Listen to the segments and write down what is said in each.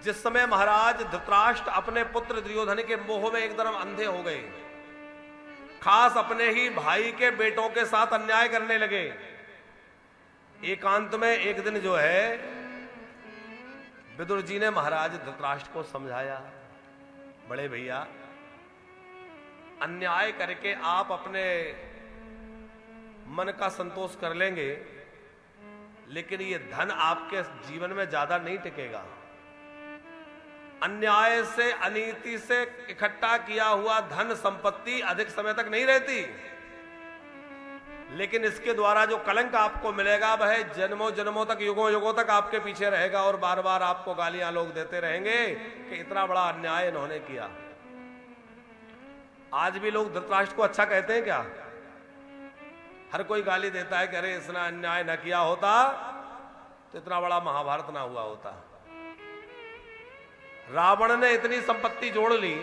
जिस समय महाराज धृतराष्ट्र अपने पुत्र दुर्योधन के मोह में एक तरफ अंधे हो गए, खास अपने ही भाई के बेटों के साथ अन्याय करने लगे, एकांत में एक दिन जो है विदुर जी ने महाराज धृतराष्ट्र को समझाया, बड़े भैया अन्याय करके आप अपने मन का संतोष कर लेंगे, लेकिन ये धन आपके जीवन में ज्यादा नहीं टिकेगा। अन्याय से, अनीति से इकट्ठा किया हुआ धन संपत्ति अधिक समय तक नहीं रहती, लेकिन इसके द्वारा जो कलंक आपको मिलेगा वह जन्मों जन्मों तक, युगों युगों तक आपके पीछे रहेगा और बार बार आपको गालियां लोग देते रहेंगे कि इतना बड़ा अन्याय इन्होंने किया। आज भी लोग धृतराष्ट्र को अच्छा कहते हैं क्या? हर कोई गाली देता है कि अरे इसने अन्याय न किया होता तो इतना बड़ा महाभारत ना हुआ होता। रावण ने इतनी संपत्ति जोड़ ली।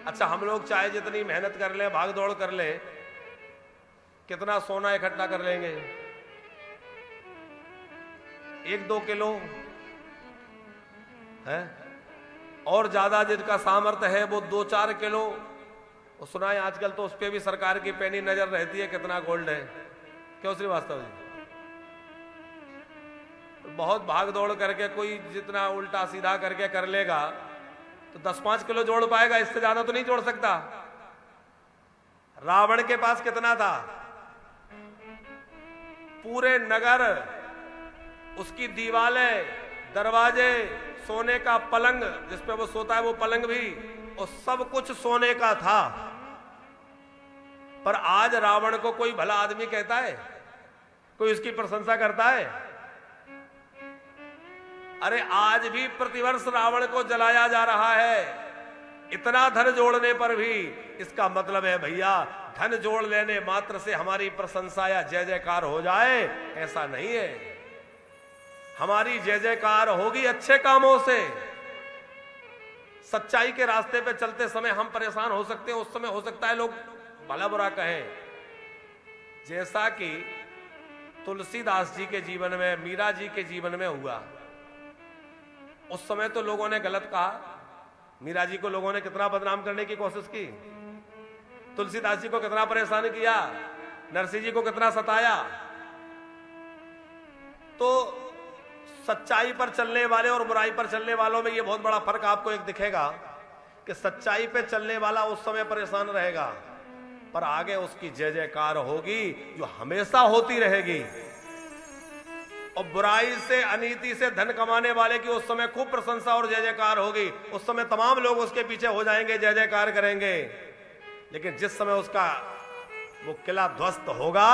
अच्छा, हम लोग चाहे जितनी मेहनत कर ले, भाग दौड़ कर ले, कितना सोना इकट्ठा कर लेंगे? 1-2 किलो है, और ज्यादा जिनका सामर्थ्य है वो 2-4 किलो। वो सुना है आजकल तो उस पर भी सरकार की पैनी नजर रहती है कितना गोल्ड है। क्यों श्रीवास्तव जी? बहुत भाग दौड़ करके कोई जितना उल्टा सीधा करके कर लेगा तो 10-5 किलो जोड़ पाएगा, इससे ज्यादा तो नहीं जोड़ सकता। रावण के पास कितना था? पूरे नगर, उसकी दीवारें, दरवाजे, सोने का पलंग जिसपे वो सोता है वो पलंग भी, और सब कुछ सोने का था। पर आज रावण को कोई भला आदमी कहता है? कोई उसकी प्रशंसा करता है? अरे आज भी प्रतिवर्ष रावण को जलाया जा रहा है। इतना धन जोड़ने पर भी इसका मतलब है भैया धन जोड़ लेने मात्र से हमारी प्रशंसा या जय जयकार हो जाए, ऐसा नहीं है। हमारी जय जयकार होगी अच्छे कामों से। सच्चाई के रास्ते पे चलते समय हम परेशान हो सकते हैं, उस समय हो सकता है लोग भला बुरा कहें, जैसा कि तुलसीदास जी के जीवन में, मीरा जी के जीवन में हुआ। उस समय तो लोगों ने गलत कहा, मीरा जी को लोगों ने कितना बदनाम करने की कोशिश की, तुलसीदास जी को कितना परेशान किया, नरसिंह जी को कितना सताया। तो सच्चाई पर चलने वाले और बुराई पर चलने वालों में यह बहुत बड़ा फर्क आपको एक दिखेगा कि सच्चाई पे चलने वाला उस समय परेशान रहेगा, पर आगे उसकी जय जयकार होगी जो हमेशा होती रहेगी। और बुराई से, अनीति से धन कमाने वाले की उस समय खूब प्रशंसा और जय जयकार होगी। उस समय तमाम लोग उसके पीछे हो जाएंगे, जय जयकार करेंगे। लेकिन जिस समय उसका वो किला ध्वस्त होगा,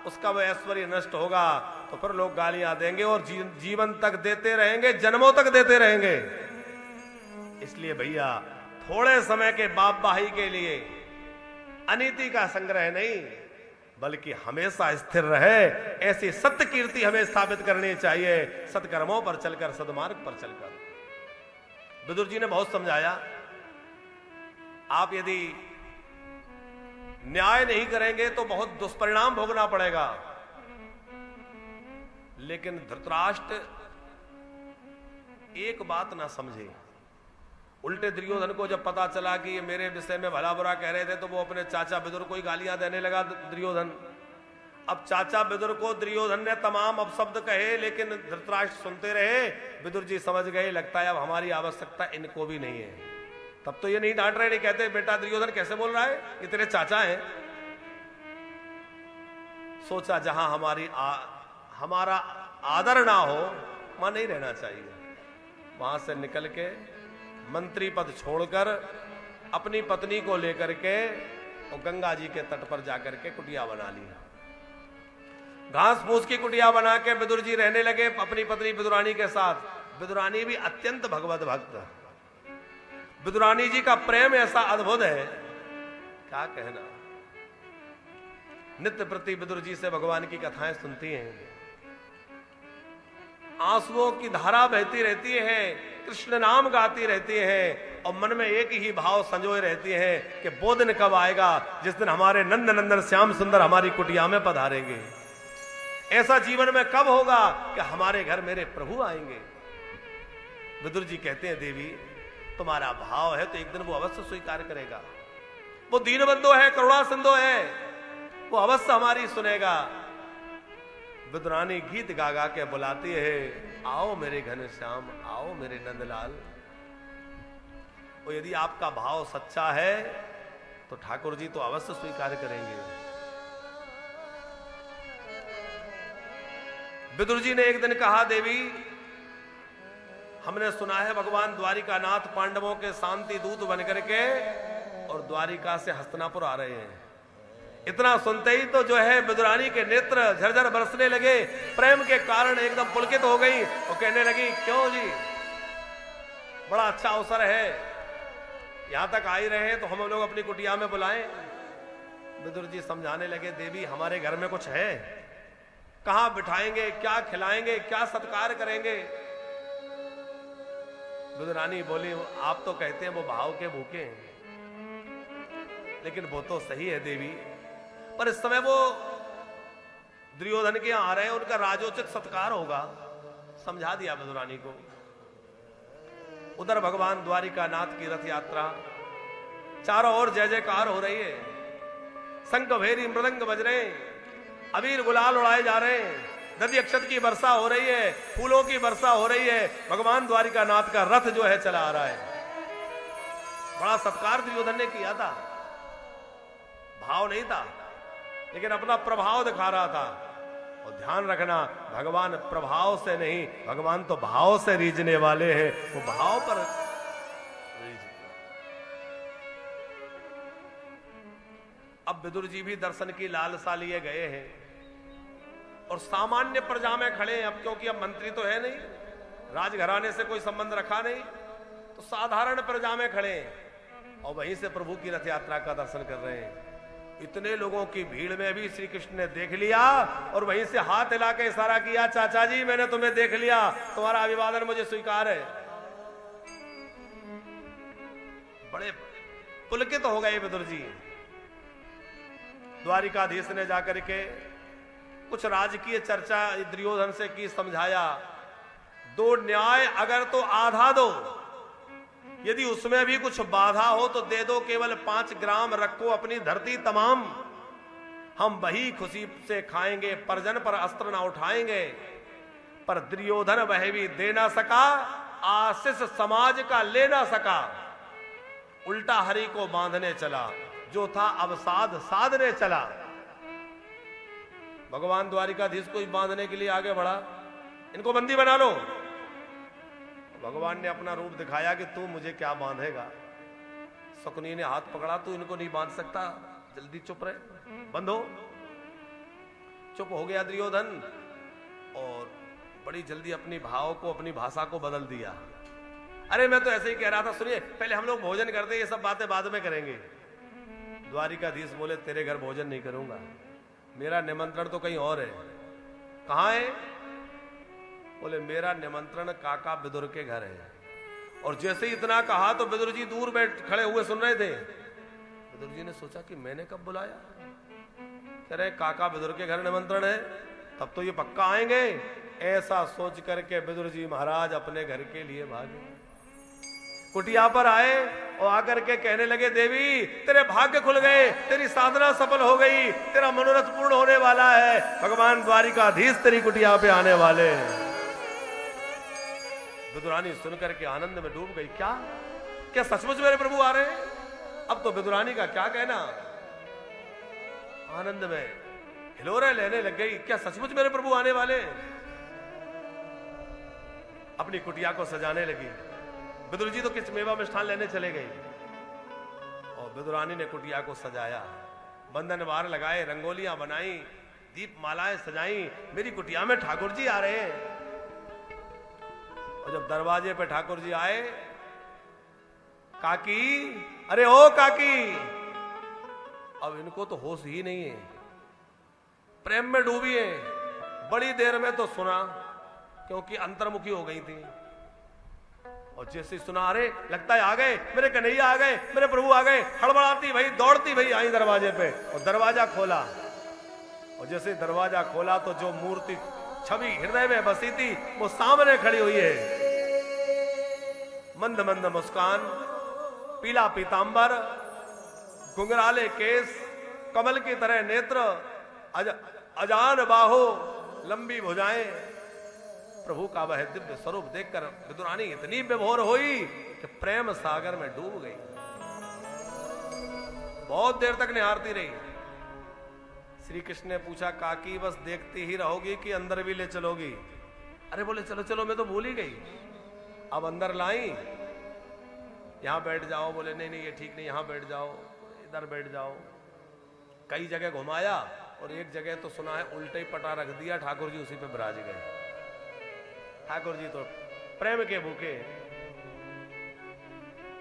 उसका वो ऐश्वर्य नष्ट होगा, तो फिर लोग गालियां देंगे और जीवन तक देते रहेंगे, जन्मों तक देते रहेंगे। इसलिए भैया थोड़े समय के बाप भाई के लिए अनीति का संग्रह नहीं, बल्कि हमेशा स्थिर रहे, ऐसी सत्य कीर्ति हमें स्थापित करनी चाहिए, सत्कर्मों पर चलकर, सद्मार्ग पर चलकर। विदुर जी ने बहुत समझाया, आप यदि न्याय नहीं करेंगे तो बहुत दुष्परिणाम भोगना पड़ेगा। लेकिन धृतराष्ट्र एक बात ना समझे। उल्टे दुर्योधन को जब पता चला कि ये मेरे विषय में भला बुरा कह रहे थे, तो वो अपने चाचा विदुर को ही गालियां देने लगा दुर्योधन। अब चाचा विदुर को दुर्योधन ने तमाम अपशब्द कहे, लेकिन धृतराष्ट्र सुनते रहे। विदुर जी समझ गए, लगता है अब हमारी आवश्यकता इनको भी नहीं है। तब तो ये नहीं डांट रहे, नहीं कहते बेटा दुर्योधन कैसे बोल रहा है, ये तेरे चाचा हैं। सोचा जहां हमारा आदर ना हो वहां नहीं रहना चाहिए। वहां से निकल के मंत्री पद छोड़कर अपनी पत्नी को लेकर के और गंगा जी के तट पर जाकर के कुटिया बना ली। घास फूस की कुटिया बना के विदुर जी रहने लगे अपनी पत्नी विदुरानी के साथ। विदुरानी भी अत्यंत भगवत भक्त। विदुरानी जी का प्रेम ऐसा अद्भुत है, क्या कहना। नित्य प्रति विदुर जी से भगवान की कथाएं सुनती हैं, आंसुओं की धारा बहती रहती है, कृष्ण नाम गाती रहती है, और मन में एक ही भाव संजोए रहती है कि वो दिन कब आएगा जिस दिन हमारे नंद नंदन श्याम सुंदर हमारी कुटिया में पधारेंगे। ऐसा जीवन में कब होगा कि हमारे घर मेरे प्रभु आएंगे। विदुर जी कहते हैं देवी तुम्हारा भाव है तो एक दिन वो अवश्य स्वीकार करेगा। वो दीनबंधु है, करुणा सिंधु है, वो अवश्य हमारी सुनेगा। विदुरानी गीत गा गा के बुलाती है, आओ मेरे घनश्याम, आओ मेरे नंदलाल। और यदि आपका भाव सच्चा है तो ठाकुर जी तो अवश्य स्वीकार करेंगे। विदुर जी ने एक दिन कहा, देवी हमने सुना है भगवान द्वारिकानाथ पांडवों के शांति दूत बनकर के और द्वारिका से हस्तिनापुर आ रहे हैं। इतना सुनते ही तो जो है विदुरानी के नेत्र झरझर बरसने लगे, प्रेम के कारण एकदम पुलकित हो गई और कहने लगी, क्यों जी, बड़ा अच्छा अवसर है, यहां तक आ ही रहे हैं तो हम लोग अपनी कुटिया में बुलाएं। विदुर जी समझाने लगे, देवी हमारे घर में कुछ है, कहां बिठाएंगे, क्या खिलाएंगे, क्या सत्कार करेंगे। विदुरानी बोली, आप तो कहते हैं वो भाव के भूखे हैं, लेकिन वो तो सही है देवी, पर इस समय वो दुर्योधन के यहां आ रहे हैं, उनका राजोचित सत्कार होगा। समझा दिया विदुरानी को। उधर भगवान द्वारिकानाथ की रथ यात्रा, चारों ओर जय जयकार हो रही है, शंख भेरी मृदंग बज रहे हैं, अबीर गुलाल उड़ाए जा रहे हैं, दधि अक्षत की वर्षा हो रही है, फूलों की वर्षा हो रही है। भगवान द्वारिकानाथ का रथ जो है चला आ रहा है। बड़ा सत्कार दुर्योधन ने किया था, भाव नहीं था, लेकिन अपना प्रभाव दिखा रहा था। और ध्यान रखना, भगवान प्रभाव से नहीं, भगवान तो भाव से रीझने वाले हैं, वो भाव पर अब विदुर जी भी दर्शन की लालसा लिए गए हैं और सामान्य प्रजा में खड़े हैं। अब क्योंकि अब मंत्री तो है नहीं, राजघराने से कोई संबंध रखा नहीं, तो साधारण प्रजा में खड़े हैं और वहीं से प्रभु की रथ यात्रा का दर्शन कर रहे हैं। इतने लोगों की भीड़ में भी श्री कृष्ण ने देख लिया और वहीं से हाथ हिला के इशारा किया, चाचा जी मैंने तुम्हें देख लिया, तुम्हारा अभिवादन मुझे स्वीकार है। बड़े पुलकित हो गए विदुर जी। द्वारिकाधीश ने जाकर के कुछ राजकीय चर्चा दुर्योधन से की, समझाया, दो न्याय अगर तो आधा दो, यदि उसमें भी कुछ बाधा हो तो दे दो, केवल 5 ग्राम रखो अपनी धरती तमाम, हम वही खुशी से खाएंगे, परजन पर अस्त्र ना उठाएंगे। पर दुर्योधन वह भी दे ना सका, आशीष समाज का ले ना सका, उल्टा हरि को बांधने चला, जो था अवसाद साधने चला। भगवान द्वारिकाधीश को बांधने के लिए आगे बढ़ा, इनको बंदी बना लो। भगवान ने अपना रूप दिखाया कि तू मुझे क्या बांधेगा। शकुनी ने हाथ पकड़ा, तू इनको नहीं बांध सकता, जल्दी चुप रहे, बंद हो। चुप हो गया दुर्योधन और बड़ी जल्दी अपनी भाव को, अपनी भाषा को बदल दिया। अरे मैं तो ऐसे ही कह रहा था, सुनिए पहले हम लोग भोजन करते, ये सब बातें बाद में करेंगे। द्वारिकाधीश बोले, तेरे घर भोजन नहीं करूंगा, मेरा निमंत्रण तो कहीं और है। कहां है? बोले मेरा निमंत्रण काका विदुर के घर है। और जैसे ही इतना कहा तो विदुर जी दूर बैठ खड़े हुए सुन रहे थे। विदुर जी ने सोचा कि मैंने कब बुलाया, कह रहे काका विदुर के घर निमंत्रण है, तब तो ये पक्का आएंगे। ऐसा सोच करके विदुर जी महाराज अपने घर के लिए भागे। कुटिया पर आए और आकर के कहने लगे, देवी तेरे भाग्य खुल गए, तेरी साधना सफल हो गई, तेरा मनोरथ पूर्ण होने वाला है, भगवान द्वारिकाधीश तेरी कुटिया पे आने वाले हैं। विदुरानी सुनकर के आनंद में डूब गई। क्या क्या सचमुच मेरे प्रभु आ रहे हैं? अब तो विदुरानी का क्या कहना, आनंद में हिलोरे लेने लग गई। क्या सचमुच मेरे प्रभु आने वाले? अपनी कुटिया को सजाने लगी। विदुर जी तो किस मेवा मिष्ठान लेने चले गए और विदुरानी ने कुटिया को सजाया, बंधन वार लगाए, रंगोलियां बनाई, दीप मालाएं सजाई। मेरी कुटिया में ठाकुर जी आ रहे हैं। और जब दरवाजे पे ठाकुर जी आए, काकी, अरे ओ काकी, अब इनको तो होश ही नहीं है, प्रेम में डूबी है। बड़ी देर में तो सुना, क्योंकि अंतर्मुखी हो गई थी, और जैसे सुना, अरे लगता है आ गए, मेरे कन्हैया आ गए, मेरे प्रभु आ गए, हड़बड़ाती भाई, दौड़ती भाई आई दरवाजे पे और दरवाजा खोला। और जैसे दरवाजा खोला तो जो मूर्ति छवि हृदय में बसी थी वो सामने खड़ी हुई है। मंद मंद मुस्कान, पीला पीतांबर, घुंघराले केस, कमल की तरह नेत्र, अजान बाहो, लंबी भुजाएं। प्रभु का वह दिव्य स्वरूप देखकर विदुरानी इतनी विभोर हुई कि प्रेम सागर में डूब गई। बहुत देर तक निहारती रही। श्री कृष्ण ने पूछा, काकी बस देखती ही रहोगी कि अंदर भी ले चलोगी? अरे बोले चलो चलो, मैं तो भूल ही गई। अब अंदर लाई, यहां बैठ जाओ। बोले नहीं नहीं ये ठीक नहीं, यहां बैठ जाओ, इधर बैठ जाओ। कई जगह घुमाया और एक जगह तो सुना है उल्टे ही पटा रख दिया, ठाकुर जी उसी पे विराज गए। ठाकुर जी तो प्रेम के भूखे।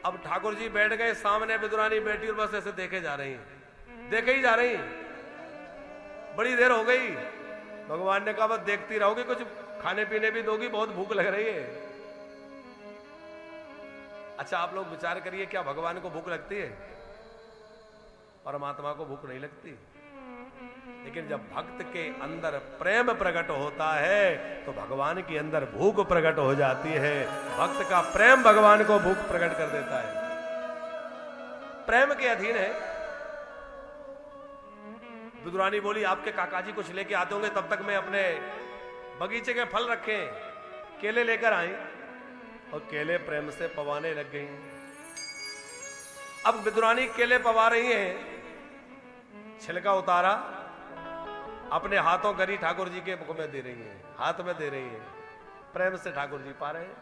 अब ठाकुर जी बैठ गए, सामने विदुरानी बैठी और बस ऐसे देखे जा रही, देखे ही जा रही। बड़ी देर हो गई। भगवान ने कहा बस देखती रहोगी, कुछ खाने पीने भी दोगी, बहुत भूख लग रही है। अच्छा आप लोग विचार करिए, क्या भगवान को भूख लगती है? परमात्मा को भूख नहीं लगती। लेकिन जब भक्त के अंदर प्रेम प्रकट होता है तो भगवान के अंदर भूख प्रकट हो जाती है। भक्त का प्रेम भगवान को भूख प्रकट कर देता है। प्रेम के अधीन है। विदुरानी बोली, आपके काका जी कुछ लेके आते होंगे, तब तक मैं अपने बगीचे के फल रखे केले लेकर आई और केले प्रेम से पवाने लग गई। अब विदुरानी केले पवा रही हैं, छिलका उतारा, अपने हाथों करी ठाकुर जी के मुख में दे रही है, हाथ में दे रही है। प्रेम से ठाकुर जी पा रहे हैं,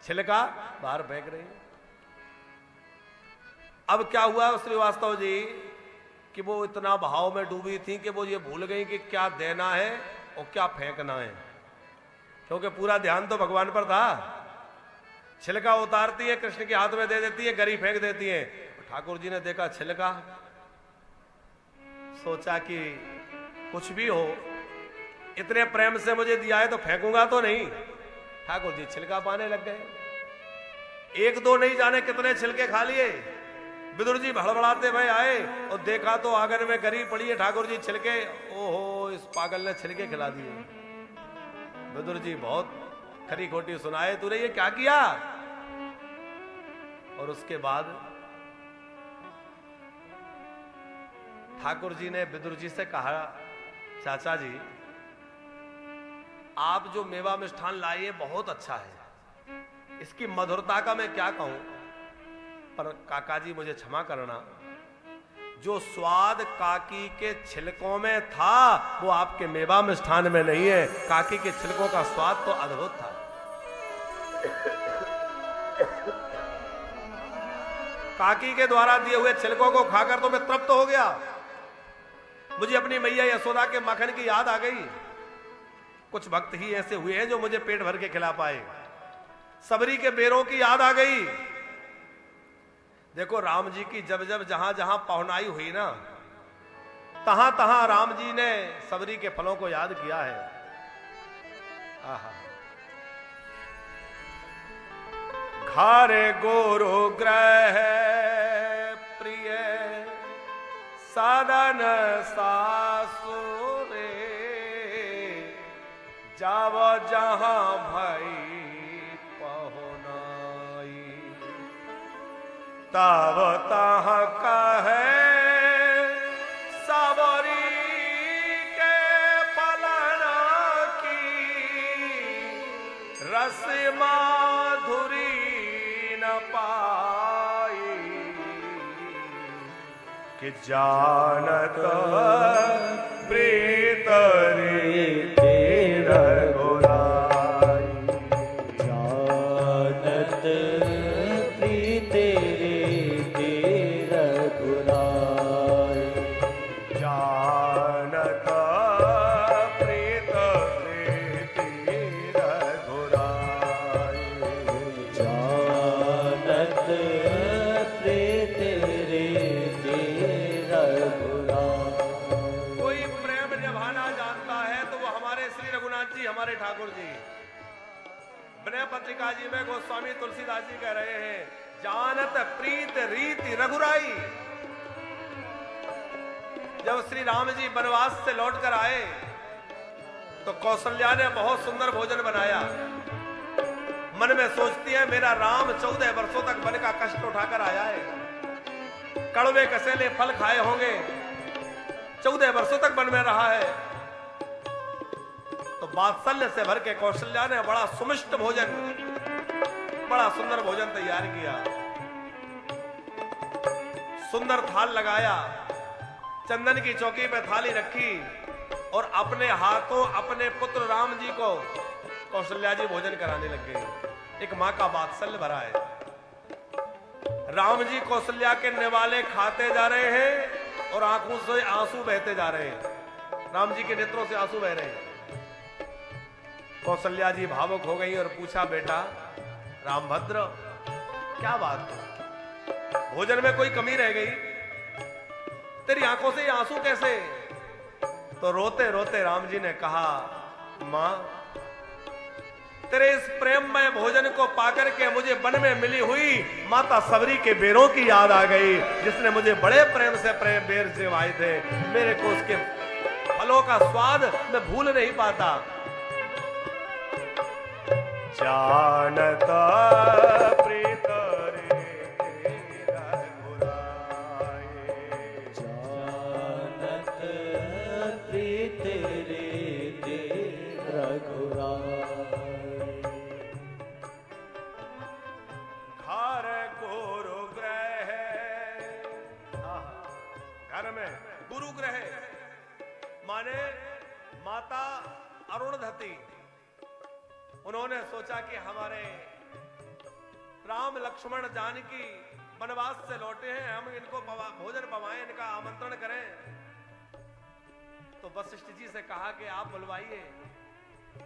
छिलका बाहर फेंक रही है। अब क्या हुआ श्रीवास्तव जी कि वो इतना भाव में डूबी थी कि वो ये भूल गई कि क्या देना है और क्या फेंकना है, क्योंकि पूरा ध्यान तो भगवान पर था। छिलका उतारती है, कृष्ण के हाथ में दे देती है, गरी फेंक देती है। ठाकुर जी ने देखा छिलका, सोचा कि कुछ भी हो, इतने प्रेम से मुझे दिया है तो फेंकूंगा तो नहीं। ठाकुर जी छिलका पाने लग गए। एक दो नहीं जाने कितने छिलके खा लिए। विदुर जी भड़बड़ाते हुए आए और देखा तो आंगन में गरी पड़ी है, ठाकुर जी छिलके, ओहो इस पागल ने छिलके खिला दिए। विदुर जी बहुत खरी खोटी सुनाए, तूने ये क्या किया? और उसके बाद ठाकुर जी ने विदुर जी से कहा, चाचा जी आप जो मेवा मिष्ठान लाए बहुत अच्छा है, इसकी मधुरता का मैं क्या कहूं, पर काका जी मुझे क्षमा करना, जो स्वाद काकी के छिलकों में था वो आपके मेवा मिष्ठान में नहीं है। काकी के छिलकों का स्वाद तो अद्भुत था। काकी के द्वारा दिए हुए छिलकों को खाकर तो मैं तृप्त हो गया। मुझे अपनी मैया यशोदा के माखन की याद आ गई। कुछ भक्त ही ऐसे हुए हैं जो मुझे पेट भर के खिला पाए। सबरी के बेरों की याद आ गई। देखो राम जी की जब जब जहां जहां पहुनाई हुई ना, तहां तहां राम जी ने सबरी के फलों को याद किया है। आहा, घारे गोरु ग्रह प्रिय सदन सासुरे, जाव जहां भई पहुनाई, तब तहां कहे सबरी के पलना की, रस माधुरी न पाई, कि जानत प्रीत रीति रघुराई, जानत प्रीत रीति रघुराई, जानत प्रीत रीति रघुराई, जानत प्रीत रीति रघुराई। कोई प्रेम निभाना जानता है तो वो हमारे श्री रघुनाथ जी, हमारे ठाकुर जी। विनय पत्रिका जी में गोस्वामी तुलसीदास जी कह रहे हैं, जानत प्रीत रीति रघुराई। जब श्री राम जी वनवास से लौटकर आए तो कौशल्या ने बहुत सुंदर भोजन बनाया। मन में सोचती है मेरा राम 14 वर्षों तक वन का कष्ट उठाकर आया है, कड़वे कसेले फल खाए होंगे, 14 वर्षों तक वन में रहा है। तो वात्सल्य से भर के कौशल्या ने बड़ा सुमिष्ट भोजन, बड़ा सुंदर भोजन तैयार किया, सुंदर थाल लगाया, चंदन की चौकी पे थाली रखी और अपने हाथों अपने पुत्र राम जी को कौशल्या जी भोजन कराने लग गई। एक मां का वात्सल्य भरा है। राम जी कौशल्या के निवाले खाते जा रहे हैं और आंखों से आंसू बहते जा रहे हैं, राम जी के नेत्रों से आंसू बह रहे हैं। कौशल्या जी भावुक हो गई और पूछा, बेटा रामभद्र क्या बात है, भोजन में कोई कमी रह गई, तेरी आंखों से ये आंसू कैसे? तो रोते रोते राम जी ने कहा, मां तेरे इस प्रेममय भोजन को पाकर के मुझे वन में मिली हुई माता सबरी के बेरों की याद आ गई, जिसने मुझे बड़े प्रेम से बेर सेवाए थे। मेरे को उसके फलों का स्वाद मैं भूल नहीं पाता। जानता प्रीत गुरुग्रह माने माता अरुणधति, उन्होंने सोचा कि हमारे राम लक्ष्मण जानकी वनवास से लौटे हैं, हम इनको भोजन पवाएं, इनका आमंत्रण करें। तो वशिष्ठ जी से कहा कि आप बुलवाइए।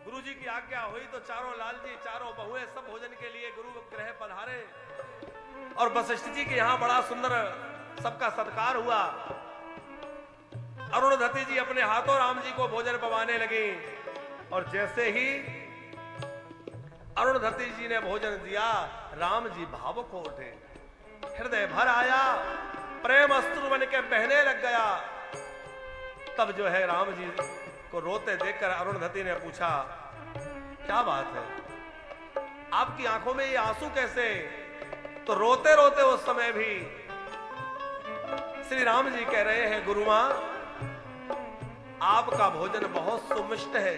गुरु जी की आज्ञा हुई तो चारों लाल जी, चारों बहुएं सब भोजन के लिए गुरु गृह पधारे और वशिष्ठ जी के यहां बड़ा सुंदर सबका सत्कार हुआ। अरुणधति जी अपने हाथों राम जी को भोजन पवाने लगी और जैसे ही अरुणधति जी ने भोजन दिया, राम जी भावुक हो उठे, हृदय भर आया, प्रेम अश्रु बन के बहने लग गया। तब जो है राम जी को रोते देखकर अरुणधति ने पूछा, क्या बात है, आपकी आंखों में ये आंसू कैसे? तो रोते रोते उस समय भी श्री राम जी कह रहे हैं, गुरु मां आपका भोजन बहुत सुमिष्ट है,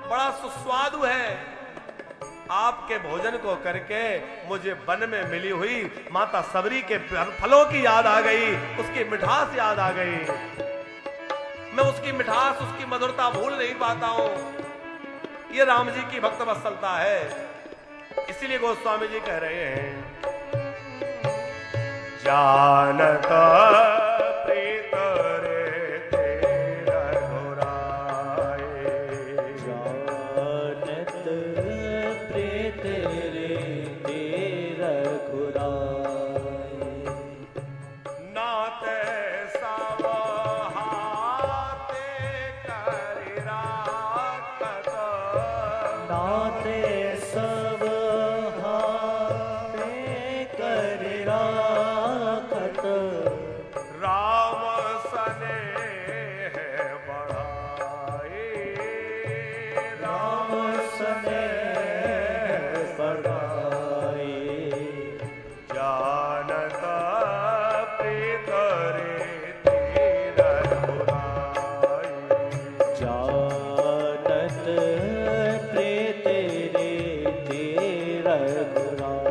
बड़ा सुस्वादु है। आपके भोजन को करके मुझे वन में मिली हुई माता सबरी के फलों की याद आ गई, उसकी मिठास याद आ गई। मैं उसकी मिठास, उसकी मधुरता भूल नहीं पाता हूं। ये राम जी की भक्त वत्सलता है। इसीलिए गोस्वामी जी कह रहे हैं, जानता प्रीत रे तेरा घोराए, जानत प्रीत रे तेरा घोराए, नाते सब हाथे कर राखत, नाते सब हाथे कर राखत, राम स्नेह बढ़ाए, राम स्नेह बढ़ाए, जानत प्रीत रे तेरा घोराए, जानत प्रीत रे तेरा घोराए,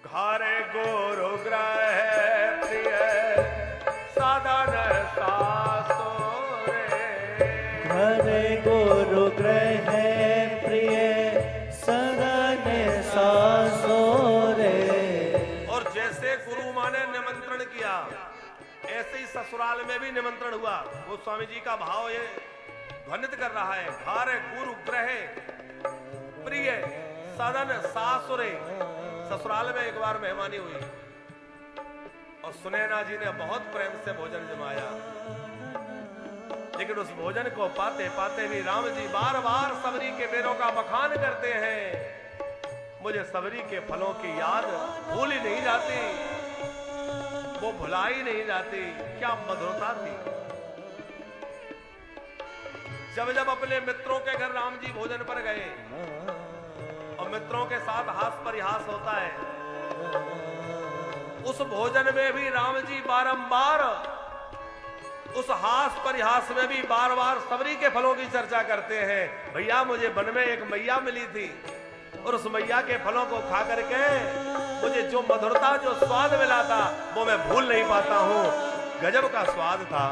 घर गुरु ग्रह प्रिय साधन सासुरे, घर गुरु ग्रह प्रिय सदन सासुरे। और जैसे गुरु माँ ने निमंत्रण किया, ऐसे ही ससुराल में भी निमंत्रण हुआ। वो स्वामी जी का भाव ये ध्वनित कर रहा है, घर गुरु ग्रह प्रिय सदन सासुरे। ससुराल में एक बार मेहमानी हुई और सुनैना जी ने बहुत प्रेम से भोजन जमाया, लेकिन उस भोजन को पाते पाते भी राम जी बार बार सबरी के बेरों का बखान करते हैं। मुझे सबरी के फलों की याद भूल ही नहीं जाती, वो भुलाई नहीं जाती। क्या मधुरता थी। जब जब अपने मित्रों के घर राम जी भोजन पर गए और मित्रों के साथ हास परिहास होता है, उस भोजन में भी राम जी बारंबार, उस हास परिहास में भी बार बार सबरी के फलों की चर्चा करते हैं। भैया मुझे वन में एक मैया मिली थी और उस मैया के फलों को खा करके मुझे जो मधुरता, जो स्वाद मिला था वो मैं भूल नहीं पाता हूं। गजब का स्वाद था।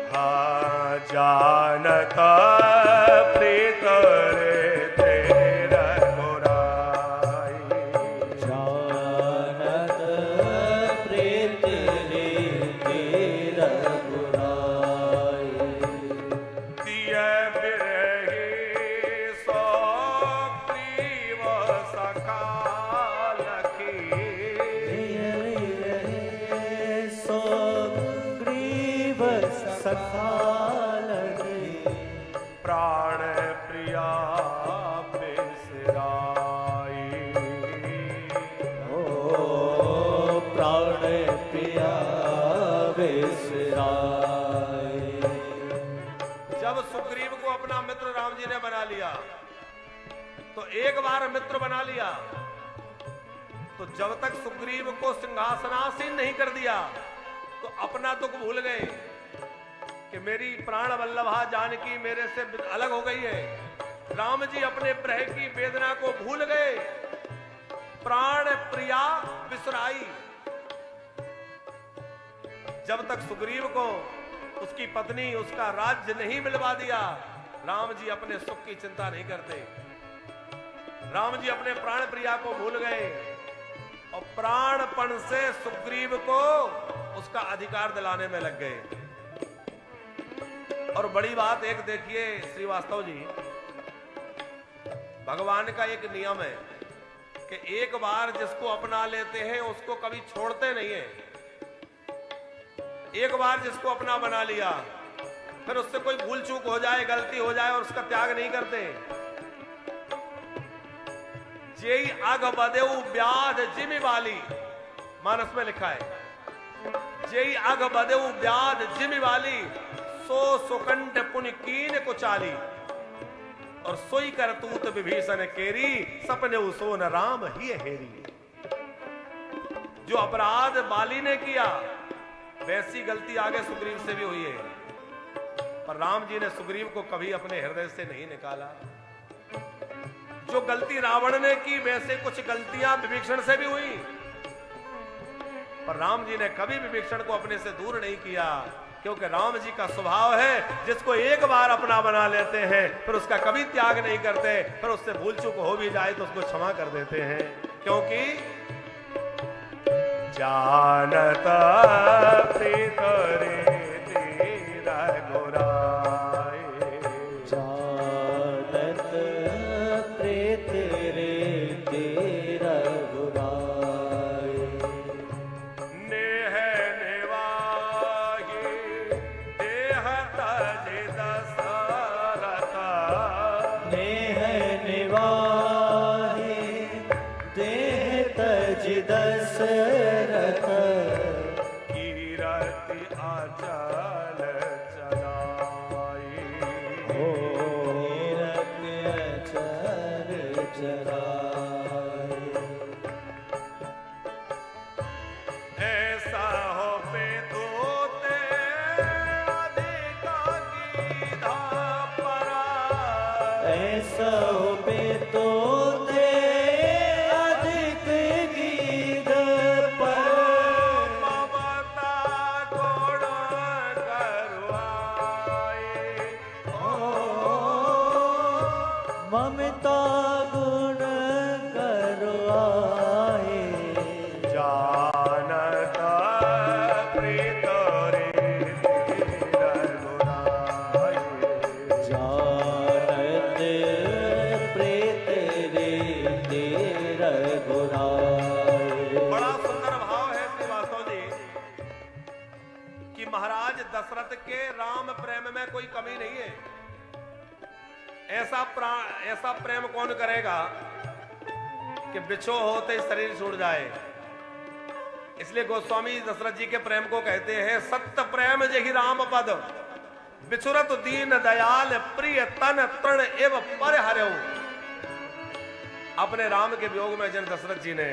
हाँ जानता प्रीत रे तेरा गोराई, जानत प्रीत रे तेरा गोराई, दिए बिरही सो प्रीव सखा लखी, सो ग्रीव सखा लगे, प्राण प्रिया बिसराई, ओ प्राण प्रिया बिसराई। जब सुग्रीव को अपना मित्र राम जी ने बना लिया, तो एक बार मित्र बना लिया, तो जब तक सुग्रीव को सिंहासनासीन नहीं कर दिया तो अपना दुख भूल गए कि मेरी प्राण वल्लभा जानकी मेरे से अलग हो गई है। राम जी अपने प्रह की वेदना को भूल गए। प्राण प्रिया बिसराई। जब तक सुग्रीव को उसकी पत्नी, उसका राज्य नहीं मिलवा दिया, राम जी अपने सुख की चिंता नहीं करते। राम जी अपने प्राण प्रिया को भूल गए और प्राणपण से सुग्रीव को उसका अधिकार दिलाने में लग गए। और बड़ी बात एक देखिए श्रीवास्तव जी, भगवान का एक नियम है कि एक बार जिसको अपना लेते हैं उसको कभी छोड़ते नहीं है। एक बार जिसको अपना बना लिया, फिर उससे कोई भूल चूक हो जाए, गलती हो जाए और उसका त्याग नहीं करते। जेई आग बदेऊ ब्याध जिमि वाली, मानस में लिखा है, जेई आग बदेऊ ब्याध जिमि वाली, सो सुकंठ पुनि कीन को चाली, और सोई करतूत विभीषण केरी, सपने सो न राम ही हेरी। जो अपराध बाली ने किया वैसी गलती आगे सुग्रीव से भी हुई है, पर राम जी ने सुग्रीव को कभी अपने हृदय से नहीं निकाला। जो गलती रावण ने की वैसे कुछ गलतियां विभीषण से भी हुई, पर राम जी ने कभी विभीषण को अपने से दूर नहीं किया, क्योंकि राम जी का स्वभाव है जिसको एक बार अपना बना लेते हैं फिर उसका कभी त्याग नहीं करते, फिर उससे भूल चूक हो भी जाए तो उसको क्षमा कर देते हैं। क्योंकि जानता प्रीत रे तेरा गोराई, जानत प्रीत रे तेरा गोराई, नेह नेवाही देह तज दशरथ, नेह निवाहे देह तज दशरथ, कीरति अचल चलाई, ओ कीरति अचल चलाई। ऐसा हो पे धोते अधिका गीधा परा, ऐसा पे तो दे अधिक गीत पर, ममता गुण करवाए, ममता गुण करवाए, जानता प्रीत रे तेरा गोराई, जानत प्रीत रे तेरा गोराई। बड़ा सुंदर भाव है श्रीवास्तव जी कि महाराज दशरथ के राम प्रेम में कोई कमी नहीं है। ऐसा प्रेम कौन करेगा कि बिछो होते शरीर छूट जाए। इसलिए गोस्वामी दशरथ जी के प्रेम को कहते हैं सत्य प्रेम जहि राम पद बिछुरत दीन दयाल प्रिय तन तृण एव पर हरऊ। अपने राम के वियोग में जिन दशरथ जी ने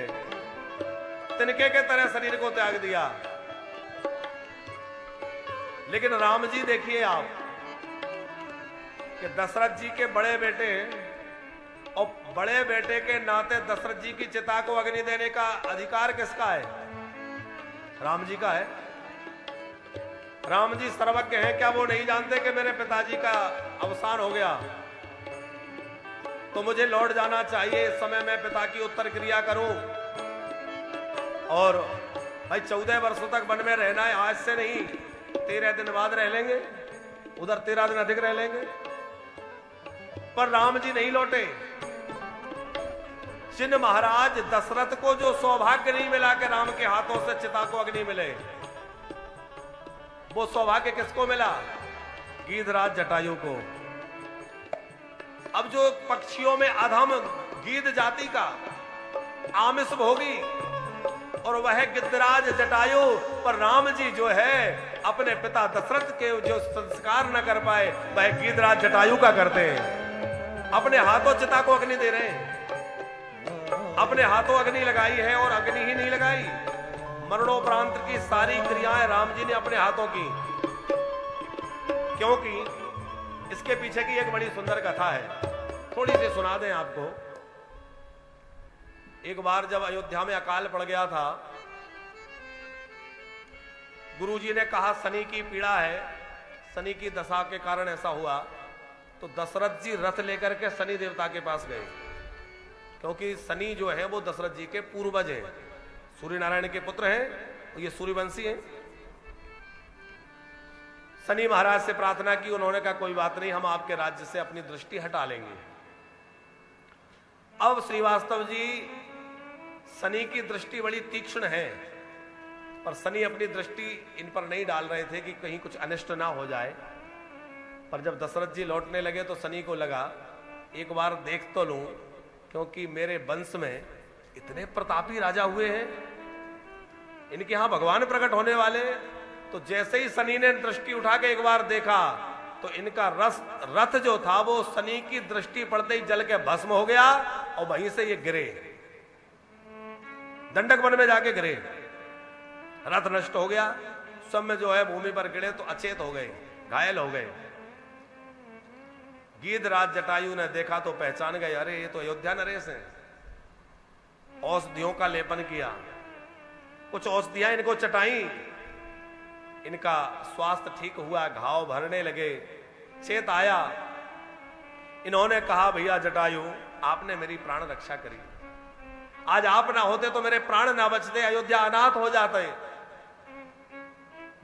तिनके के तरह शरीर को त्याग दिया, लेकिन राम जी देखिए आप कि दशरथ जी के बड़े बेटे और बड़े बेटे के नाते दशरथ जी की चिता को अग्नि देने का अधिकार किसका है? राम जी का है। राम जी सर्वज्ञ हैं, क्या वो नहीं जानते कि मेरे पिताजी का अवसान हो गया तो मुझे लौट जाना चाहिए, इस समय मैं पिता की उत्तर क्रिया करूं और भाई 14 वर्षों तक वन में रहना है, आज से नहीं 13 दिन बाद रह लेंगे, उधर 13 दिन अधिक रह लेंगे। पर राम जी नहीं लौटे। जिन महाराज दशरथ को जो सौभाग्य नहीं मिला कि राम के हाथों से चिता को अग्नि मिले, वो सौभाग्य किसको मिला? गीधराज जटायु को। अब जो पक्षियों में अधम गीध जाति का आमिष भोगी और वह गिद्धराज जटायु, पर राम जी जो है अपने पिता दशरथ के जो संस्कार न कर पाए वह गीधराज जटायु का करते हैं। अपने हाथों चिता को अग्नि दे रहे हैं, अपने हाथों अग्नि लगाई है और अग्नि ही नहीं लगाई, मरणोपरांत की सारी क्रियाएं राम जी ने अपने हाथों की। क्योंकि इसके पीछे की एक बड़ी सुंदर कथा है, थोड़ी सी सुना दें आपको। एक बार जब अयोध्या में अकाल पड़ गया था, गुरुजी ने कहा शनि की पीड़ा है, शनि की दशा के कारण ऐसा हुआ। तो दशरथ जी रथ लेकर के शनि देवता के पास गए, क्योंकि शनि जो है वो दशरथ जी के पूर्वज हैं, सूर्य नारायण के पुत्र हैं, ये सूर्यवंशी हैं। शनि महाराज से प्रार्थना की, उन्होंने कहा कोई बात नहीं, हम आपके राज्य से अपनी दृष्टि हटा लेंगे। अब श्रीवास्तव जी शनि की दृष्टि बड़ी तीक्ष्ण है, पर शनि अपनी दृष्टि इन पर नहीं डाल रहे थे कि कहीं कुछ अनिष्ट ना हो जाए। पर जब दशरथ जी लौटने लगे तो शनि को लगा एक बार देख तो लूं, क्योंकि मेरे वंश में इतने प्रतापी राजा हुए हैं, इनके यहां भगवान प्रकट होने वाले। तो जैसे ही शनि ने दृष्टि उठा के एक बार देखा तो इनका रथ जो था वो शनि की दृष्टि पड़ते ही जल के भस्म हो गया और वहीं से ये गिरे, दंडक वन में जाके गिरे, रथ नष्ट हो गया। सब में जो है भूमि पर गिरे तो अचेत हो गए, घायल हो गए। गीधराज जटायु ने देखा तो पहचान गए, अरे ये तो अयोध्या नरेश हैं। औषधियों का लेपन किया, कुछ औषधियां इनको चटाई, इनका स्वास्थ्य ठीक हुआ, घाव भरने लगे, चेत आया। इन्होंने कहा भैया जटायु आपने मेरी प्राण रक्षा करी, आज आप ना होते तो मेरे प्राण ना बचते, अयोध्या अनाथ हो जाते,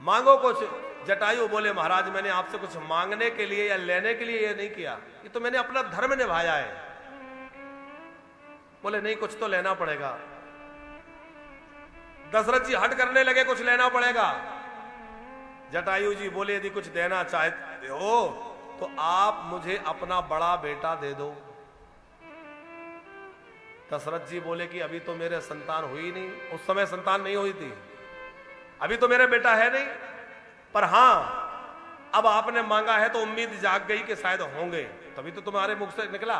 मांगो कुछ। जटायु बोले महाराज मैंने आपसे कुछ मांगने के लिए या लेने के लिए ये नहीं किया, ये तो मैंने अपना धर्म निभाया है। बोले नहीं कुछ तो लेना पड़ेगा। दशरथ जी हट करने लगे, कुछ लेना पड़ेगा। जटायु जी बोले यदि कुछ देना चाहते हो तो आप मुझे अपना बड़ा बेटा दे दो। दशरथ जी बोले कि अभी तो मेरे संतान हुई नहीं, उस समय संतान नहीं हुई थी, अभी तो मेरा बेटा है नहीं, पर हां अब आपने मांगा है तो उम्मीद जाग गई कि शायद होंगे, तभी तो तुम्हारे मुख से निकला।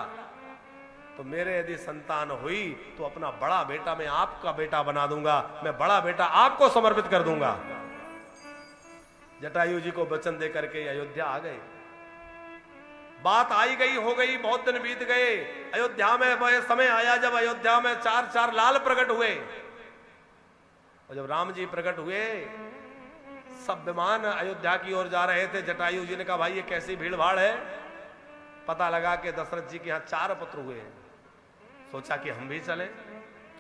तो मेरे यदि संतान हुई तो अपना बड़ा बेटा मैं आपका बेटा बना दूंगा, मैं बड़ा बेटा आपको समर्पित कर दूंगा। जटायु जी को वचन दे करके अयोध्या आ गए। बात आई गई हो गई, बहुत दिन बीत गए। अयोध्या में वह समय आया जब अयोध्या में 4 लाल प्रकट हुए, और जब राम जी प्रकट हुए सब विमान अयोध्या की ओर जा रहे थे। जटायु जी ने कहा भाई ये कैसी भीड़ भाड़ है। पता लगा कि दशरथ जी के यहाँ 4 पुत्र हुए हैं। सोचा कि हम भी चले।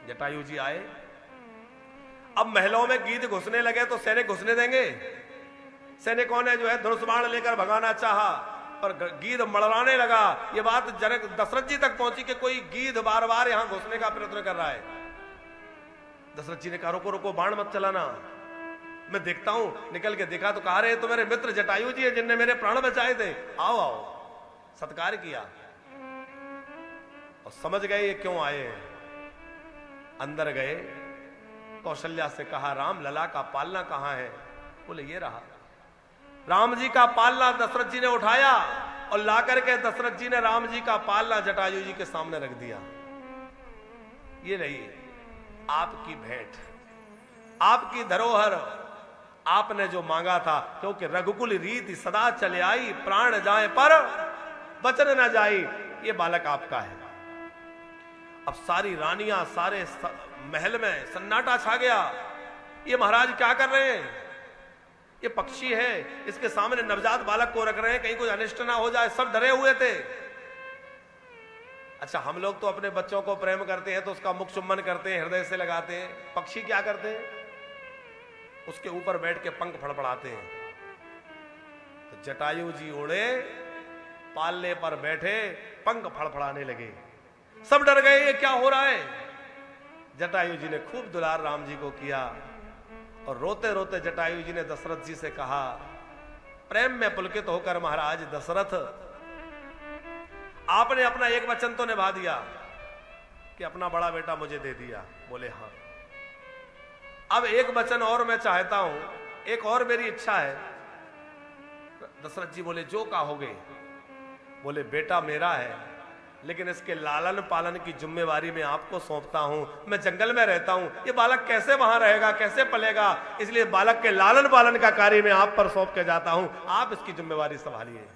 जटायु जी आए। अब महलों में गीध घुसने लगे तो सैनिक घुसने देंगे? सैनिकों ने जो है धनुष बाण लेकर भगाना चाहा, पर गीध मड़राने लगा। ये बात जनक दशरथ जी तक पहुंची कि कोई गीध बार बार यहां घुसने का प्रयत्न कर रहा है। दशरथ जी ने कहा रुको रुको, बाण मत चलाना, मैं देखता हूं। निकल के देखा तो कहा रहे तो मेरे मित्र जटायु जी है जिनने मेरे प्राण बचाए थे, आओ आओ। सत्कार किया और समझ गए ये क्यों आए हैं। अंदर गए, कौशल्या से कहा, राम लला का पालना कहां है? बोले ये रहा। राम जी का पालना दशरथ जी ने उठाया और लाकर के दशरथ जी ने राम जी का पालना जटायु जी के सामने रख दिया। ये रही आपकी भेंट, आपकी धरोहर, आपने जो मांगा था। क्योंकि रघुकुल रीति सदा चले आई, प्राण जाए पर वचन न जाई। ये बालक आपका है। अब सारी रानियां, सारे महल में सन्नाटा छा गया। ये महाराज क्या कर रहे हैं? ये पक्षी है, इसके सामने नवजात बालक को रख रहे हैं, कहीं कोई अनिष्ट ना हो जाए। सब डरे हुए थे। अच्छा, हम लोग तो अपने बच्चों को प्रेम करते हैं तो उसका मुख चुम्बन करते हैं, हृदय से लगाते हैं। पक्षी क्या करते हैं? उसके ऊपर बैठ के पंख फड़फड़ाते हैं। तो जटायु जी उड़े, पालने पर बैठे, पंख फड़फड़ाने लगे। सब डर गए, ये क्या हो रहा है? जटायु जी ने खूब दुलार राम जी को किया और रोते रोते जटायु जी ने दशरथ जी से कहा, प्रेम में पुलकित होकर, महाराज दशरथ, आपने अपना एक वचन तो निभा दिया कि अपना बड़ा बेटा मुझे दे दिया। बोले हाँ। अब एक वचन और मैं चाहता हूं, एक और मेरी इच्छा है। दशरथ जी बोले, जो कहोगे। बोले, बेटा मेरा है, लेकिन इसके लालन पालन की जिम्मेवारी मैं आपको सौंपता हूं। मैं जंगल में रहता हूं, ये बालक कैसे वहां रहेगा, कैसे पलेगा? इसलिए बालक के लालन पालन का कार्य मैं आप पर सौंप के जाता हूं, आप इसकी जिम्मेवारी संभालिए।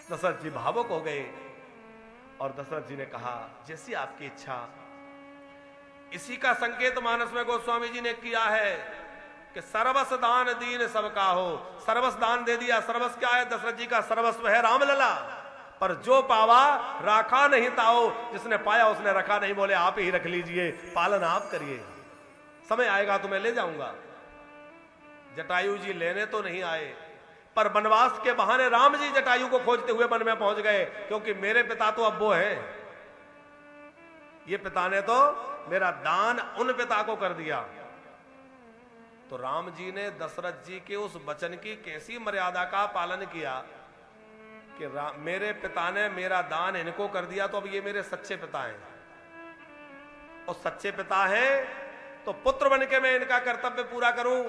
दशरथ जी भावुक हो गए और दशरथ जी ने कहा, जैसी आपकी इच्छा। इसी का संकेत मानस में गोस्वामी जी ने किया है कि सर्वस दान दीन सबका हो। सर्वस दान दे दिया। सर्वस क्या है? दशरथ जी का सर्वस्व है रामलला। पर जो पावा राखा नहीं ताओ, जिसने पाया उसने रखा नहीं। बोले, आप ही रख लीजिए, पालन आप करिए, समय आएगा तो मैं ले जाऊंगा। जटायु जी लेने तो नहीं आए, पर वनवास के बहाने राम जी जटायु को खोजते हुए वन में पहुंच गए। क्योंकि मेरे पिता तो अब वो हैं, ये पिता ने तो मेरा दान उन पिता को कर दिया। तो राम जी ने दशरथ जी के उस वचन की कैसी मर्यादा का पालन किया कि मेरे पिता ने मेरा दान इनको कर दिया, तो अब ये मेरे सच्चे पिता हैं। और सच्चे पिता हैं तो पुत्र बन के मैं इनका कर्तव्य पूरा करूं।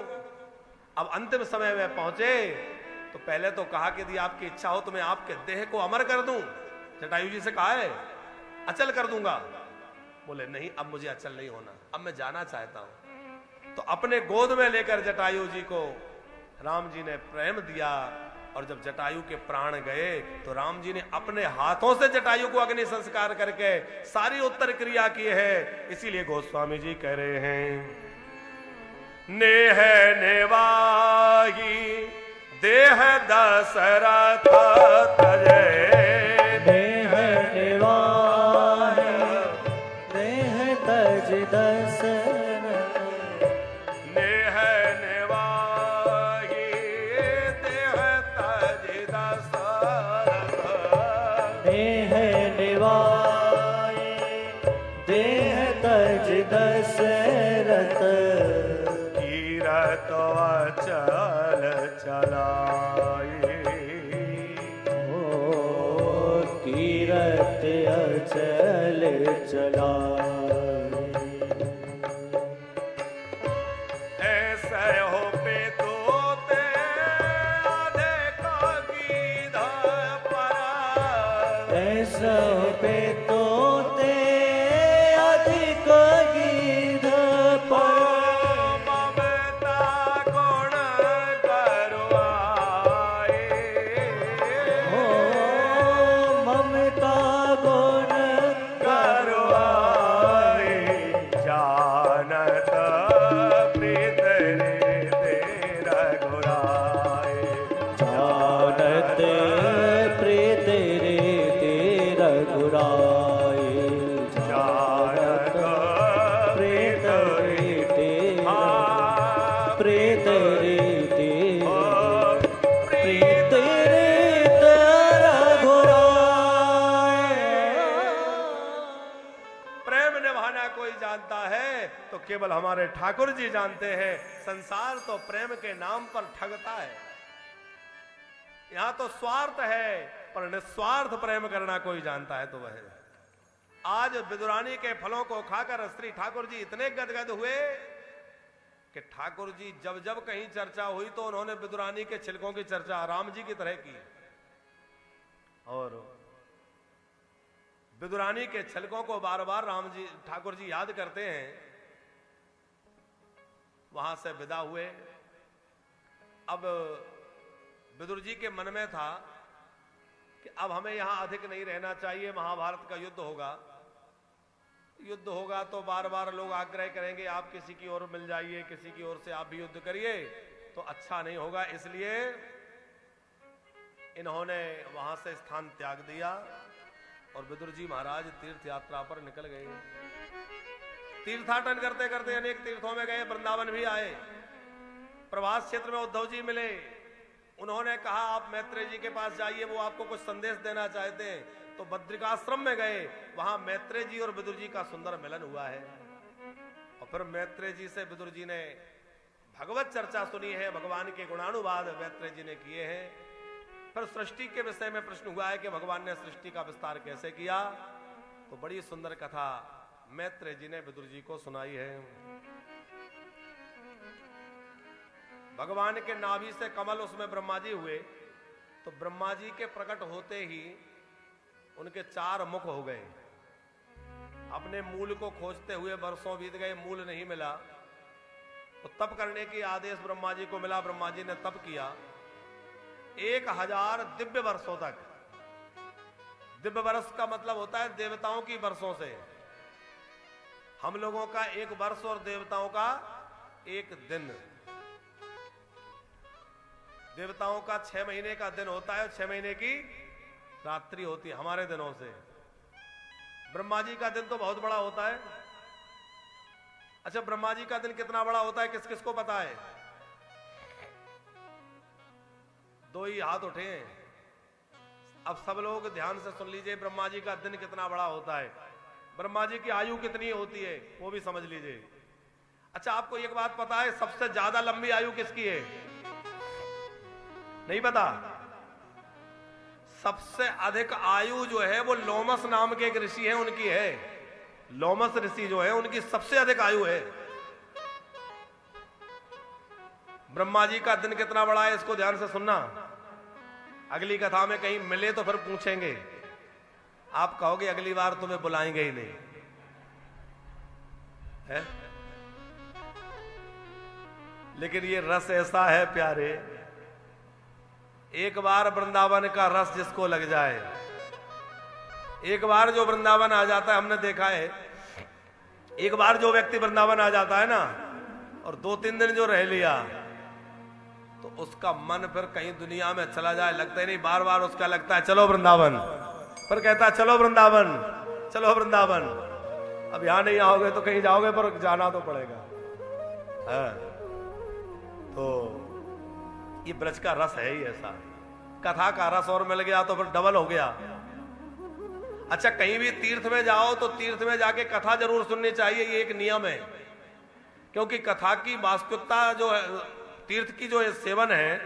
अब अंतिम समय में पहुंचे तो पहले तो कहा कि यदि आपकी इच्छा हो तो मैं आपके देह को अमर कर दूं। जटायु जी से कहा है, अचल कर दूंगा। बोले, नहीं, अब मुझे अचल नहीं होना, अब मैं जाना चाहता हूं। तो अपने गोद में लेकर जटायु जी को राम जी ने प्रेम दिया। और जब जटायु के प्राण गए तो राम जी ने अपने हाथों से जटायु को अग्नि संस्कार करके सारी उत्तर क्रिया की है। इसीलिए गोस्वामी जी कह रहे हैं, नेह नेवाही देह दशरथ तजे। नेह नेवाही देह तज दशरथ। नेह नेवाही देह तज दशरथ। नेह नेवाही देह तज दशरथ। कीरत अचल चलाए। ओ कीरत अचल चलाए। ऐसे हो पे तोते आधे का गीध पर। ऐसा पे तोते अधिक गीध पर। ममता गुण करवाए। ओ ममता गुण करवाए। जानत प्रीत रे तेरा घुराए। जानत प्रीत रे तेरा घुराए। जानत प्रीत रे तेरा प्रीत रे तेरा प्रीत रे तेरा घुराए। प्रेम निभाना कोई जानता है तो केवल हमारे ठाकुर जी जानते हैं। संसार तो प्रेम के नाम पर ठगता है। यहां तो स्वार्थ है, पर निस्वार्थ प्रेम करना कोई जानता है तो वह है। आज विदुरानी के फलों को खाकर श्री ठाकुर जी इतने गदगद हुए कि ठाकुर जी जब जब कहीं चर्चा हुई तो उन्होंने विदुरानी के छिलकों की चर्चा राम जी की तरह की, और विदुरानी के छिलकों को बार बार राम जी ठाकुर जी याद करते हैं। वहां से विदा हुए। अब विदुर जी के मन में था कि अब हमें यहां अधिक नहीं रहना चाहिए, महाभारत का युद्ध होगा। युद्ध होगा तो बार बार लोग आग्रह करेंगे आप किसी की ओर मिल जाइए, किसी की ओर से आप भी युद्ध करिए, तो अच्छा नहीं होगा। इसलिए इन्होंने वहां से स्थान त्याग दिया और विदुर जी महाराज तीर्थ यात्रा पर निकल गए। तीर्थाटन करते करते अनेक तीर्थों में गए, वृंदावन भी आए। प्रवास क्षेत्र में उद्धव जी मिले। उन्होंने कहा आप मैत्रेय जी के पास जाइए, वो आपको कुछ संदेश देना चाहते हैं। तो बद्रिकाश्रम में गए, वहां मैत्रेय जी और विदुर जी का सुंदर मिलन हुआ है। और फिर मैत्रेय जी से विदुर जी ने भगवत चर्चा सुनी है, भगवान के गुणानुवाद मैत्रेय जी ने किए हैं। फिर सृष्टि के विषय में प्रश्न हुआ है कि भगवान ने सृष्टि का विस्तार कैसे किया, तो बड़ी सुंदर कथा मैत्रेय जी ने विदुर जी को सुनाई है। भगवान के नाभि से कमल, उसमें ब्रह्मा जी हुए, तो ब्रह्मा जी के प्रकट होते ही उनके 4 मुख हो गए। अपने मूल को खोजते हुए वर्षों बीत गए, मूल नहीं मिला, तो तप करने की आदेश ब्रह्मा जी को मिला। ब्रह्मा जी ने तप किया 1000 दिव्य वर्षों तक। दिव्य वर्ष का मतलब होता है देवताओं की वर्षों से। हम लोगों का 1 वर्ष और देवताओं का 1 दिन। देवताओं का 6 महीने का दिन होता है, 6 महीने की रात्रि होती है हमारे दिनों से। ब्रह्मा जी का दिन तो बहुत बड़ा होता है। अच्छा, ब्रह्मा जी का दिन कितना बड़ा होता है, किस किस को पता है? 2 ही हाथ उठे हैं। अब सब लोग ध्यान से सुन लीजिए, ब्रह्मा जी का दिन कितना बड़ा होता है, ब्रह्मा जी की आयु कितनी होती है वो भी समझ लीजिए। अच्छा, आपको एक बात पता है सबसे ज्यादा लंबी आयु किसकी है? नहीं पता? सबसे अधिक आयु जो है वो लोमस नाम के एक ऋषि है, उनकी है। लोमस ऋषि जो है उनकी सबसे अधिक आयु है। ब्रह्मा जी का दिन कितना बड़ा है इसको ध्यान से सुनना। अगली कथा में कहीं मिले तो फिर पूछेंगे, आप कहोगे अगली बार तुम्हें बुलाएंगे ही नहीं है? लेकिन ये रस ऐसा है प्यारे, एक बार वृंदावन का रस जिसको लग जाए, एक बार जो वृंदावन आ जाता है, हमने देखा है एक बार जो व्यक्ति वृंदावन आ जाता है ना और 2-3 दिन जो रह लिया तो उसका मन फिर कहीं दुनिया में चला जाए, लगता ही नहीं। बार बार उसका लगता है चलो वृंदावन, फिर कहता है चलो वृंदावन, चलो वृंदावन। अब यहां नहीं आओगे तो कहीं जाओगे, पर जाना तो पड़ेगा। तो ये ब्रज का रस है ही ऐसा। कथा का रस और मिल गया तो फिर डबल हो गया। अच्छा, कहीं भी तीर्थ में जाओ तो तीर्थ में जाके कथा जरूर सुननी चाहिए, ये एक नियम है। क्योंकि कथा की वास्तविकता जो है, तीर्थ की जो सेवन है,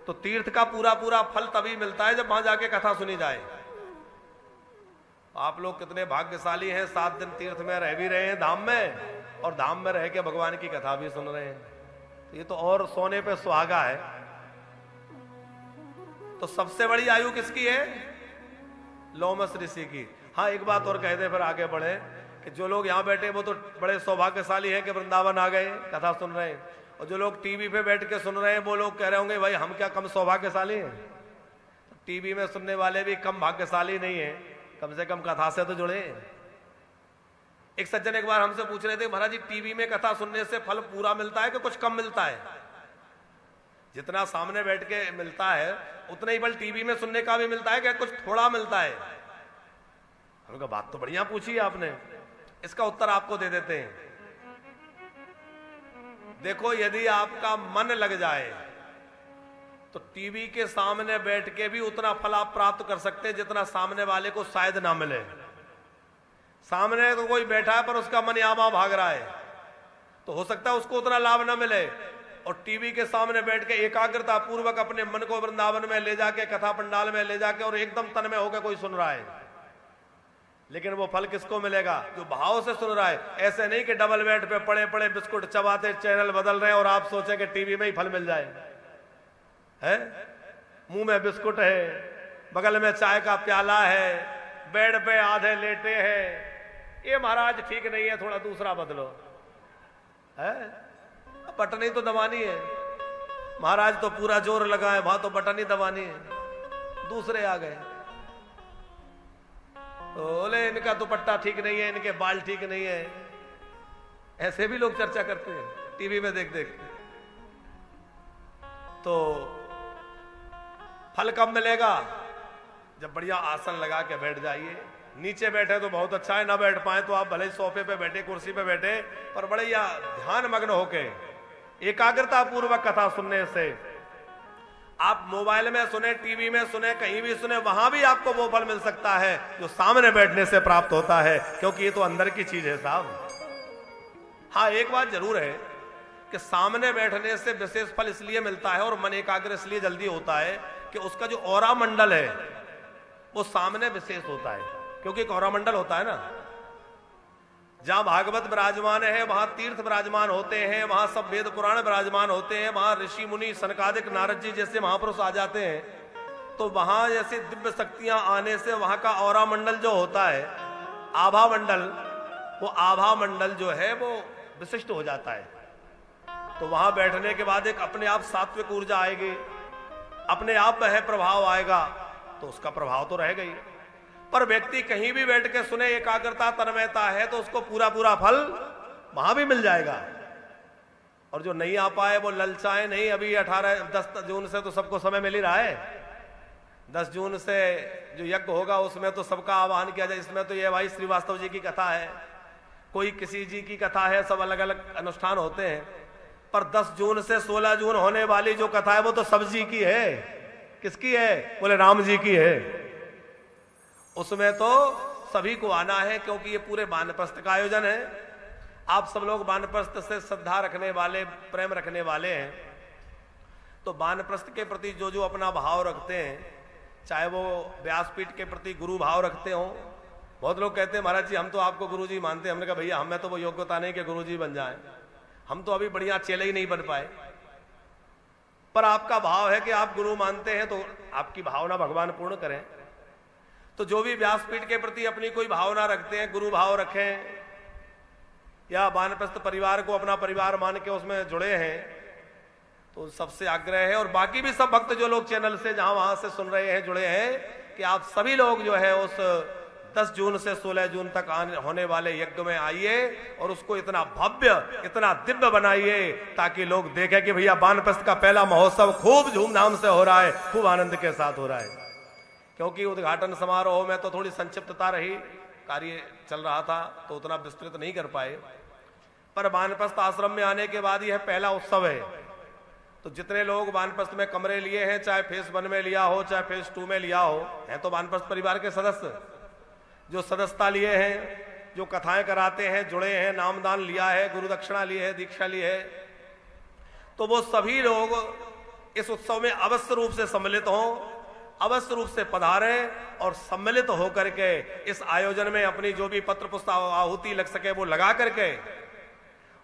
तो तीर्थ का पूरा पूरा फल तभी मिलता है जब वहां जाके कथा सुनी जाए। आप लोग कितने भाग्यशाली हैं, 7 दिन तीर्थ में रह भी रहे हैं धाम में, और धाम में रह के भगवान की कथा भी सुन रहे हैं। ये तो और सोने पे सुहागा है। तो सबसे बड़ी आयु किसकी है? लोमस ऋषि की। हाँ, एक बात और कह दे फिर आगे बढ़े कि जो लोग यहाँ बैठे वो तो बड़े सौभाग्यशाली हैं कि वृंदावन आ गए, कथा सुन रहे हैं। और जो लोग टीवी पे बैठ के सुन रहे हैं वो लोग कह रहे होंगे भाई हम क्या कम सौभाग्यशाली हैं? टीवी में सुनने वाले भी कम भाग्यशाली नहीं है, कम से कम कथा से तो जुड़े। एक सज्जन एक बार हमसे पूछ रहे थे, महाराज जी टीवी में कथा सुनने से फल पूरा मिलता है कि कुछ कम मिलता है? जितना सामने बैठ के मिलता है उतना ही फल टीवी में सुनने का भी मिलता है, क्या कुछ थोड़ा मिलता है? हमने कहा बात तो बढ़िया पूछी है आपने, इसका उत्तर आपको दे देते हैं। देखो, यदि आपका मन लग जाए तो टीवी के सामने बैठ के भी उतना फल आप प्राप्त कर सकते हैं जितना सामने वाले को शायद ना मिले। सामने तो कोई बैठा है पर उसका मन यहां वहां भाग रहा है, तो हो सकता है उसको उतना लाभ ना मिले। और टीवी के सामने बैठ के एकाग्रता पूर्वक अपने मन को वृंदावन में ले जाके, कथा पंडाल में ले जाके, और एकदम तन में होकर कोई सुन रहा है। लेकिन वो फल किसको मिलेगा? जो भाव से सुन रहा है। ऐसे नहीं कि डबल बेड पे पड़े पड़े बिस्कुट चबाते चैनल बदल रहे हैं और आप सोचे कि टीवी में ही फल मिल जाए। है मुंह में बिस्कुट है, बगल में चाय का प्याला है, बेड पे आधे लेटे हैं। ये महाराज ठीक नहीं है, थोड़ा दूसरा बदलो। है बटन ही तो दबानी है महाराज, तो पूरा जोर लगा है, वहां तो बटन ही दबानी है। दूसरे आ गए, बोले इनका दुपट्टा ठीक नहीं है, इनके बाल ठीक नहीं है। ऐसे भी लोग चर्चा करते हैं टीवी में देख देख के। तो फल कब मिलेगा? जब बढ़िया आसन लगा के बैठ जाइए। नीचे बैठे तो बहुत अच्छा है, ना बैठ पाए तो आप भले ही सोफे पे बैठे, कुर्सी पे बैठे, पर बड़े या ध्यान मग्न होके एकाग्रता पूर्वक कथा सुनने से, आप मोबाइल में सुने, टीवी में सुने, कहीं भी सुने, वहां भी आपको वो फल मिल सकता है जो सामने बैठने से प्राप्त होता है, क्योंकि ये तो अंदर की चीज है साहब। हाँ, एक बात जरूर है कि सामने बैठने से विशेष फल इसलिए मिलता है और मन एकाग्र इसलिए जल्दी होता है कि उसका जो औरा मंडल है वो सामने विशेष होता है। क्योंकि एक औरा मंडल होता है ना, जहां भागवत विराजमान है, वहां तीर्थ विराजमान होते हैं, वहां सब वेद पुराण विराजमान होते हैं, वहां ऋषि मुनि सनकादिक नारद जी जैसे महापुरुष आ जाते हैं, तो वहां जैसे दिव्य शक्तियां आने से वहां का औरा मंडल जो होता है, आभा मंडल, वो आभा मंडल जो है वो विशिष्ट हो जाता है। तो वहां बैठने के बाद एक अपने आप सात्विक ऊर्जा आएगी, अपने आप वह प्रभाव आएगा, तो उसका प्रभाव तो रहेगा ही। पर व्यक्ति कहीं भी बैठ के सुने, एकाग्रता तन्मयता है, तो उसको पूरा पूरा फल वहां भी मिल जाएगा। और जो नहीं आ पाए वो ललचाए नहीं। अभी 10 जून से तो सबको समय मिल ही रहा है। 10 जून से जो यज्ञ होगा उसमें तो सबका आह्वान किया जाए। इसमें तो ये भाई श्रीवास्तव जी की कथा है, कोई किसी जी की कथा है, सब अलग अलग अनुष्ठान होते हैं। पर 10 जून से 16 जून होने वाली जो कथा है वो तो सब जी की है। किसकी है? बोले राम जी की है। उसमें तो सभी को आना है, क्योंकि ये पूरे वानप्रस्थ का आयोजन है। आप सब लोग वानप्रस्थ से श्रद्धा रखने वाले, प्रेम रखने वाले हैं, तो वानप्रस्थ के प्रति जो जो अपना भाव रखते हैं, चाहे वो व्यासपीठ के प्रति गुरु भाव रखते हो। बहुत लोग कहते हैं महाराज जी हम तो आपको गुरु जी मानते हैं। हमने कहा भैया हमें तो वो योग्यता नहीं कि गुरु जी बन जाए, हम तो अभी बढ़िया चेले ही नहीं बन पाए। पर आपका भाव है कि आप गुरु मानते हैं, तो आपकी भावना भगवान पूर्ण करें। तो जो भी व्यासपीठ के प्रति अपनी कोई भावना रखते हैं, गुरु भाव रखें, या वानप्रस्थ परिवार को अपना परिवार मान के उसमें जुड़े हैं, तो सबसे आग्रह है। और बाकी भी सब भक्त जो लोग चैनल से जहां वहां से सुन रहे हैं, जुड़े हैं, कि आप सभी लोग जो है उस 10 जून से 16 जून तक होने वाले यज्ञ में आइए और उसको इतना भव्य, इतना दिव्य बनाइए, ताकि लोग देखें कि भैया वानप्रस्थ का पहला महोत्सव खूब धूमधाम से हो रहा है, खूब आनंद के साथ हो रहा है। क्योंकि उद्घाटन समारोह में तो थोड़ी संक्षिप्तता रही, कार्य चल रहा था तो उतना विस्तृत नहीं कर पाए। पर वानप्रस्थ आश्रम में आने के बाद यह पहला उत्सव है। तो जितने लोग वानप्रस्थ में कमरे लिए हैं, चाहे फेस 1 में लिया हो, चाहे फेस 2 में लिया हो, हैं तो वानप्रस्थ परिवार के सदस्य। जो सदस्यता लिए हैं, जो कथाएं कराते हैं, जुड़े हैं, नामदान लिया है, गुरु दक्षिणा ली है, दीक्षा ली है, तो वो सभी लोग इस उत्सव में अवश्य रूप से सम्मिलित हों, अवश्य रूप से पधारें और सम्मिलित होकर के इस आयोजन में अपनी जो भी पत्र पुष्प आहुति लग सके वो लगा करके,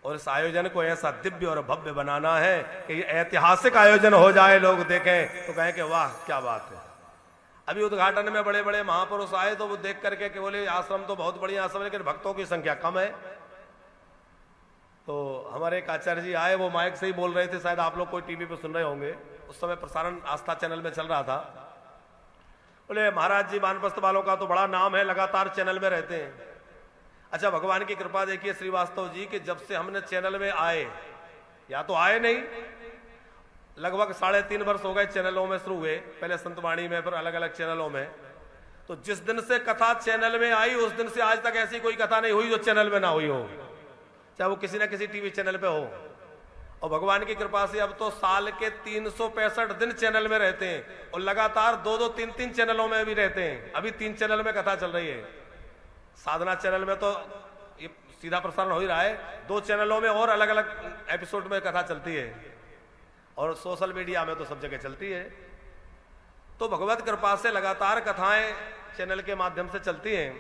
और इस आयोजन को ऐसा दिव्य और भव्य बनाना है कि ऐतिहासिक आयोजन हो जाए, लोग देखें तो कहें कि वाह क्या बात है। अभी उद्घाटन में बड़े बड़े महापुरुष आए तो वो देख करके कि बोले आश्रम तो बहुत बढ़िया आश्रम है, लेकिन भक्तों की संख्या कम है। तो हमारे एक आचार्य जी आए, वो माइक से ही बोल रहे थे, शायद आप लोग कोई टीवी पे सुन रहे होंगे, उस समय प्रसारण आस्था चैनल में चल रहा था। बोले महाराज जी वानप्रस्थ वालों का तो बड़ा नाम है, लगातार चैनल में रहते हैं। अच्छा, भगवान की कृपा देखिए श्रीवास्तव जी कि जब से हमने चैनल में आए, या तो आए नहीं, लगभग 3.5 वर्ष हो गए चैनलों में शुरू हुए, पहले संतवाणी में, फिर अलग अलग चैनलों में। तो जिस दिन से कथा चैनल में आई उस दिन से आज तक ऐसी कोई कथा नहीं हुई जो चैनल में ना हुई हो, चाहे वो किसी ना किसी टीवी चैनल पे हो। और भगवान की कृपा से अब तो साल के 365 दिन चैनल में रहते हैं, और लगातार 2-2, 3-3 चैनलों में भी रहते हैं। अभी 3 चैनल में कथा चल रही है। साधना चैनल में तो ये सीधा प्रसारण हो ही रहा है, 2 चैनलों में और अलग अलग एपिसोड में कथा चलती है, और सोशल मीडिया में तो सब जगह चलती है। तो भगवत कृपा से लगातार कथाएं चैनल के माध्यम से चलती हैं।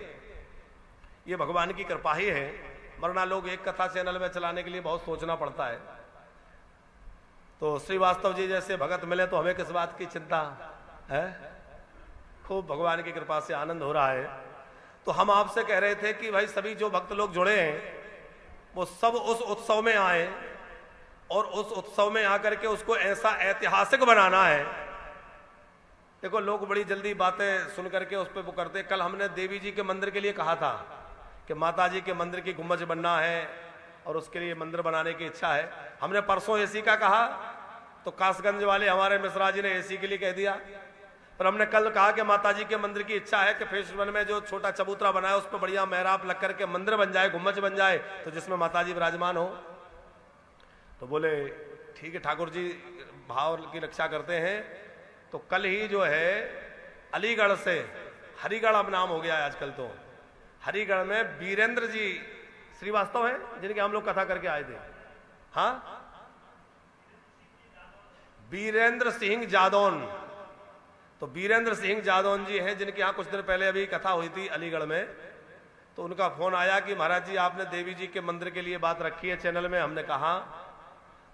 ये भगवान की कृपा ही है, वरना लोग एक कथा चैनल में चलाने के लिए बहुत सोचना पड़ता है। तो श्रीवास्तव जी जैसे भगत मिले तो हमें किस बात की चिंता है। खूब भगवान की कृपा से आनंद हो रहा है। तो हम आपसे कह रहे थे कि भाई सभी जो भक्त लोग जुड़े हैं वो सब उस उत्सव में आए और उस उत्सव में आकर के उसको ऐसा ऐतिहासिक बनाना है। देखो लोग बड़ी जल्दी बातें सुन करके उस पर वो करते। कल हमने देवी जी के मंदिर के लिए कहा था कि माता जी के मंदिर की गुंबज बनना है और उसके लिए मंदिर बनाने की इच्छा है। हमने परसों एसी का कहा तो कासगंज वाले हमारे मिश्रा जी ने एसी के लिए कह दिया। पर हमने कल कहा कि माता जी के मंदिर की इच्छा है कि फेज 1 में जो छोटा चबूतरा बनाया उस पर बढ़िया मेहराब लग करके मंदिर बन जाए, गुंबज बन जाए, तो जिसमें माता जी विराजमान हो। तो बोले ठीक है ठाकुर जी भाव की रक्षा करते हैं। तो कल ही जो है अलीगढ़ से, हरिगढ़ अब नाम हो गया है आजकल, तो हरिगढ़ में वीरेंद्र जी श्रीवास्तव हैं जिनके हम लोग कथा करके आए थे। हाँ, वीरेंद्र सिंह जादौन। तो वीरेंद्र सिंह जादौन जी हैं जिनके यहाँ कुछ दिन पहले अभी कथा हुई थी अलीगढ़ में। तो उनका फोन आया कि महाराज जी आपने देवी जी के मंदिर के लिए बात रखी है चैनल में। हमने कहा,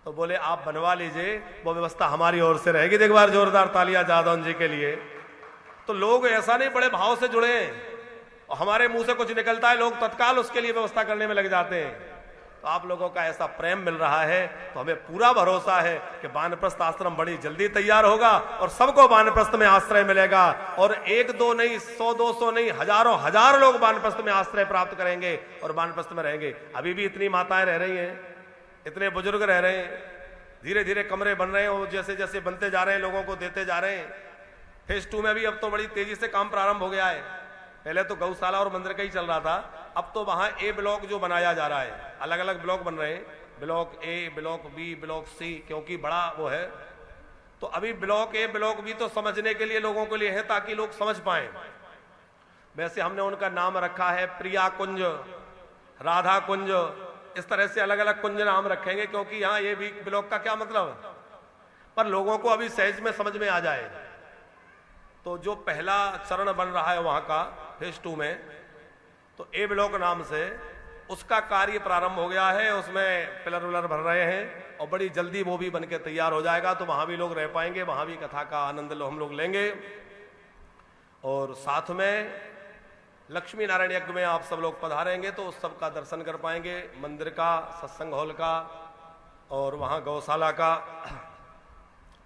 तो बोले आप बनवा लीजिए, वो व्यवस्था हमारी ओर से रहेगी। एक बार जोरदार तालियां जादौन जी के लिए। तो लोग ऐसा नहीं बड़े भाव से जुड़े हैं और हमारे मुंह से कुछ निकलता है लोग तत्काल उसके लिए व्यवस्था करने में लग जाते हैं। तो आप लोगों का ऐसा प्रेम मिल रहा है तो हमें पूरा भरोसा है कि वानप्रस्थ आश्रम बड़ी जल्दी तैयार होगा और सबको वानप्रस्थ में आश्रय मिलेगा। और 1-2 नहीं, 100-200 नहीं, हजारों हजार लोग वानप्रस्थ में आश्रय प्राप्त करेंगे और वानप्रस्थ में रहेंगे। अभी भी इतनी माताएं रह रही हैं, इतने बुजुर्ग रह रहे हैं, धीरे धीरे कमरे बन रहे हैं और जैसे जैसे बनते जा रहे हैं लोगों को देते जा रहे हैं। फेज 2 में भी अब तो बड़ी तेजी से काम प्रारंभ हो गया है। पहले तो गौशाला और मंदिर का ही चल रहा था, अब तो वहां ए ब्लॉक जो बनाया जा रहा है, अलग अलग ब्लॉक बन रहे हैं, block A, block B, block C, क्योंकि बड़ा वो है। तो अभी ब्लॉक ए, ब्लॉक बी तो समझने के लिए लोगों के लिए है ताकि लोग समझ पाए। वैसे हमने उनका नाम रखा है प्रिया कुंज, राधा कुंज, इस तरह से अलग अलग कुंज नाम रखेंगे क्योंकि यहाँ ये भी ब्लॉक का क्या मतलब, पर लोगों को अभी सहज में समझ में आ जाए। तो जो पहला चरण बन रहा है वहां का फेज 2 में, तो ए ब्लॉक नाम से उसका कार्य प्रारंभ हो गया है। उसमें पिलर विलर भर रहे हैं और बड़ी जल्दी वो भी बनके तैयार हो जाएगा। तो वहां भी लोग रह पाएंगे, वहां भी कथा का आनंद हम लोग लेंगे। और साथ में लक्ष्मी नारायण यज्ञ में आप सब लोग पधारेंगे तो उस सब का दर्शन कर पाएंगे, मंदिर का, सत्संग हॉल का और वहां गौशाला का।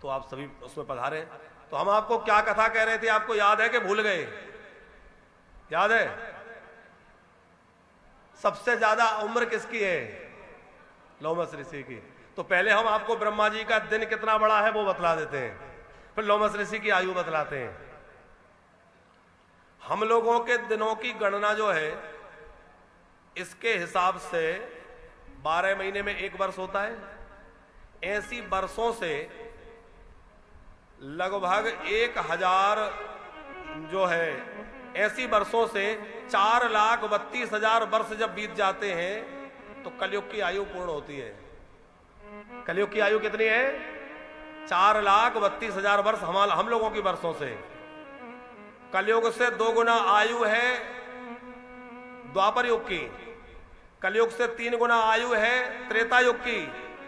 तो आप सभी उसमें पधारे। तो हम आपको क्या कथा कह रहे थे, आपको याद है कि भूल गए? याद है? सबसे ज्यादा उम्र किसकी है? लोमस ऋषि की। तो पहले हम आपको ब्रह्मा जी का दिन कितना बड़ा है वो बतला देते हैं, फिर लोमस ऋषि की आयु बतलाते हैं। हम लोगों के दिनों की गणना जो है इसके हिसाब से 12 महीने में 1 वर्ष होता है। ऐसी वर्षों से लगभग 1000 जो है, ऐसी वर्षों से 4,32,000 वर्ष जब बीत जाते हैं तो कलयुग की आयु पूर्ण होती है। कलयुग की आयु कितनी है? 4,32,000 वर्ष हम लोगों की वर्षों से। कलयुग से 2 गुना आयु है द्वापर युग की, कलयुग से 3 गुना आयु है त्रेता युग की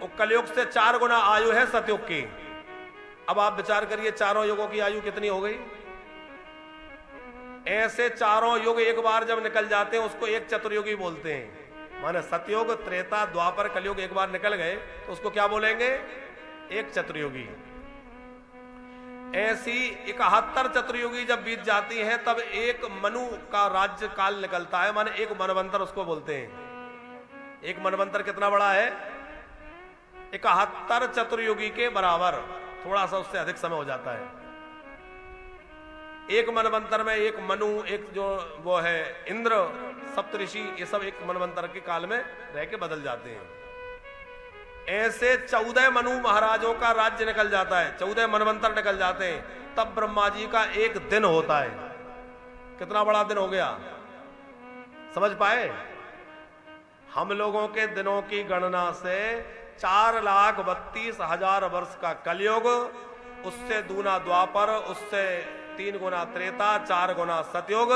और कलयुग से 4 गुना आयु है सतयुग की। अब आप विचार करिए चारों युगों की आयु कितनी हो गई। ऐसे चारों युग एक बार जब निकल जाते हैं उसको एक चतुर्युगी बोलते हैं। माने सतयुग, त्रेता, द्वापर, कलयुग एक बार निकल गए तो उसको क्या बोलेंगे? एक चतुर्युगी। ऐसी 71 चतुर्युगी जब बीत जाती है तब एक मनु का राज्य काल निकलता है, माने एक मनवंतर उसको बोलते हैं। एक मनवंतर कितना बड़ा है? 71 चतुर्युगी के बराबर, थोड़ा सा उससे अधिक समय हो जाता है। एक मनवंतर में एक मनु, एक जो वो है इंद्र, सप्तऋषि, ये सब एक मनवंतर के काल में रह के बदल जाते हैं। ऐसे 14 मनु महाराजों का राज्य निकल जाता है, 14 मनवंतर निकल जाते हैं, तब ब्रह्मा जी का एक दिन होता है। कितना बड़ा दिन हो गया, समझ पाए? हम लोगों के दिनों की गणना से 4,32,000 वर्ष का कलयुग, उससे दूना द्वापर, उससे 3 गुना त्रेता, 4 गुना सतयुग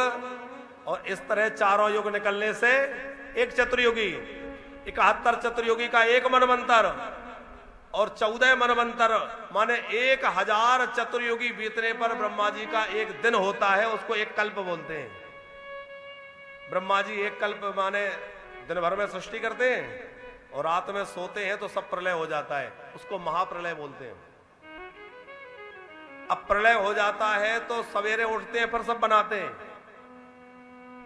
और इस तरह चारों युग निकलने से एक चतुर्युगी, 71 चतुर्युगी का एक मनवंतर और 14 मनवंतर माने 1000 चतुर्युगी बीतने पर ब्रह्मा जी का एक दिन होता है, उसको एक कल्प बोलते हैं। ब्रह्मा जी एक कल्प माने दिन भर में सृष्टि करते हैं और रात में सोते हैं तो सब प्रलय हो जाता है, उसको महाप्रलय बोलते हैं। अब प्रलय हो जाता है तो सवेरे उठते हैं फिर सब बनाते हैं।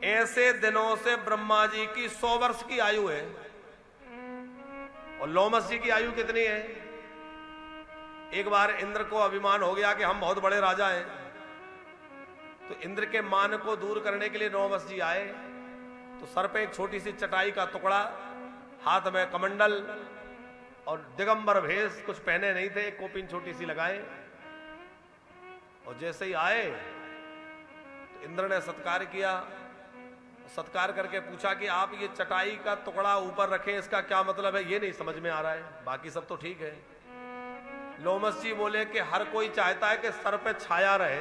ऐसे दिनों से ब्रह्मा जी की 100 वर्ष की आयु है। और लोमस जी की आयु कितनी है? एक बार इंद्र को अभिमान हो गया कि हम बहुत बड़े राजा हैं, तो इंद्र के मान को दूर करने के लिए लोमस जी आए, तो सर पे एक छोटी सी चटाई का टुकड़ा, हाथ में कमंडल और दिगंबर भेष, कुछ पहने नहीं थे, एक कोपिन छोटी सी लगाए और जैसे ही आए तो इंद्र ने सत्कार किया। सत्कार करके पूछा कि आप ये चटाई का टुकड़ा ऊपर रखें, इसका क्या मतलब है? ये नहीं समझ में आ रहा है, बाकी सब तो ठीक है। लोमस जी बोले कि हर कोई चाहता है कि सर पे छाया रहे,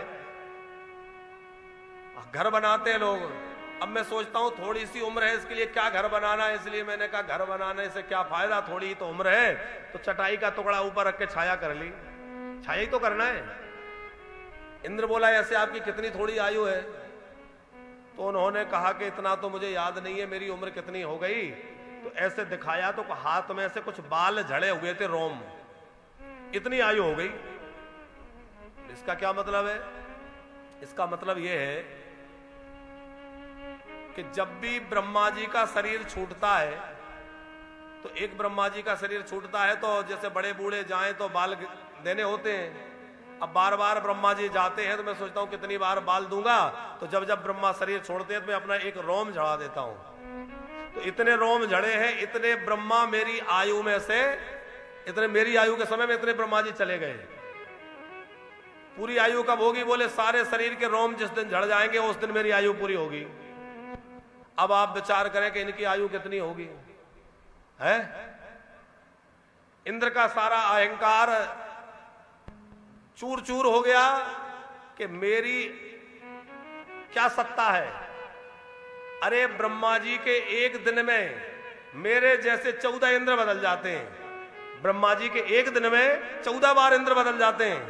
घर बनाते हैं लोग। अब मैं सोचता हूं थोड़ी सी उम्र है, इसके लिए क्या घर बनाना है, इसलिए मैंने कहा घर बनाने से क्या फायदा, थोड़ी ही तो उम्र है, तो चटाई का टुकड़ा ऊपर रख के छाया कर ली, छाया ही तो करना है। इंद्र बोला ऐसे आपकी कितनी थोड़ी आयु है? तो उन्होंने कहा कि इतना तो मुझे याद नहीं है मेरी उम्र कितनी हो गई। तो ऐसे दिखाया तो हाथ में से कुछ बाल झड़े हुए थे, रोम, इतनी आयु हो गई। इसका क्या मतलब है? इसका मतलब यह है कि जब भी ब्रह्मा जी का शरीर छूटता है, तो एक ब्रह्मा जी का शरीर छूटता है तो जैसे बड़े बूढ़े जाएं तो बाल देने होते हैं। अब बार बार ब्रह्मा जी जाते हैं तो मैं सोचता हूं कितनी बार बाल दूंगा, तो जब जब ब्रह्मा शरीर छोड़ते हैं तो मैं अपना एक रोम झड़ा देता हूं। तो इतने रोम झड़े हैं, इतने ब्रह्मा मेरी आयु में से, इतने मेरी आयु के समय में इतने ब्रह्मा जी चले गए। पूरी आयु कब होगी? बोले सारे शरीर के रोम जिस दिन झड़ जाएंगे उस दिन मेरी आयु पूरी होगी। अब आप विचार करें कि इनकी आयु कितनी होगी है? इंद्र का सारा अहंकार चूर चूर हो गया कि मेरी क्या सत्ता है। अरे ब्रह्मा जी के एक दिन में मेरे जैसे 14 इंद्र बदल जाते हैं। ब्रह्मा जी के एक दिन में 14 बार इंद्र बदल जाते हैं।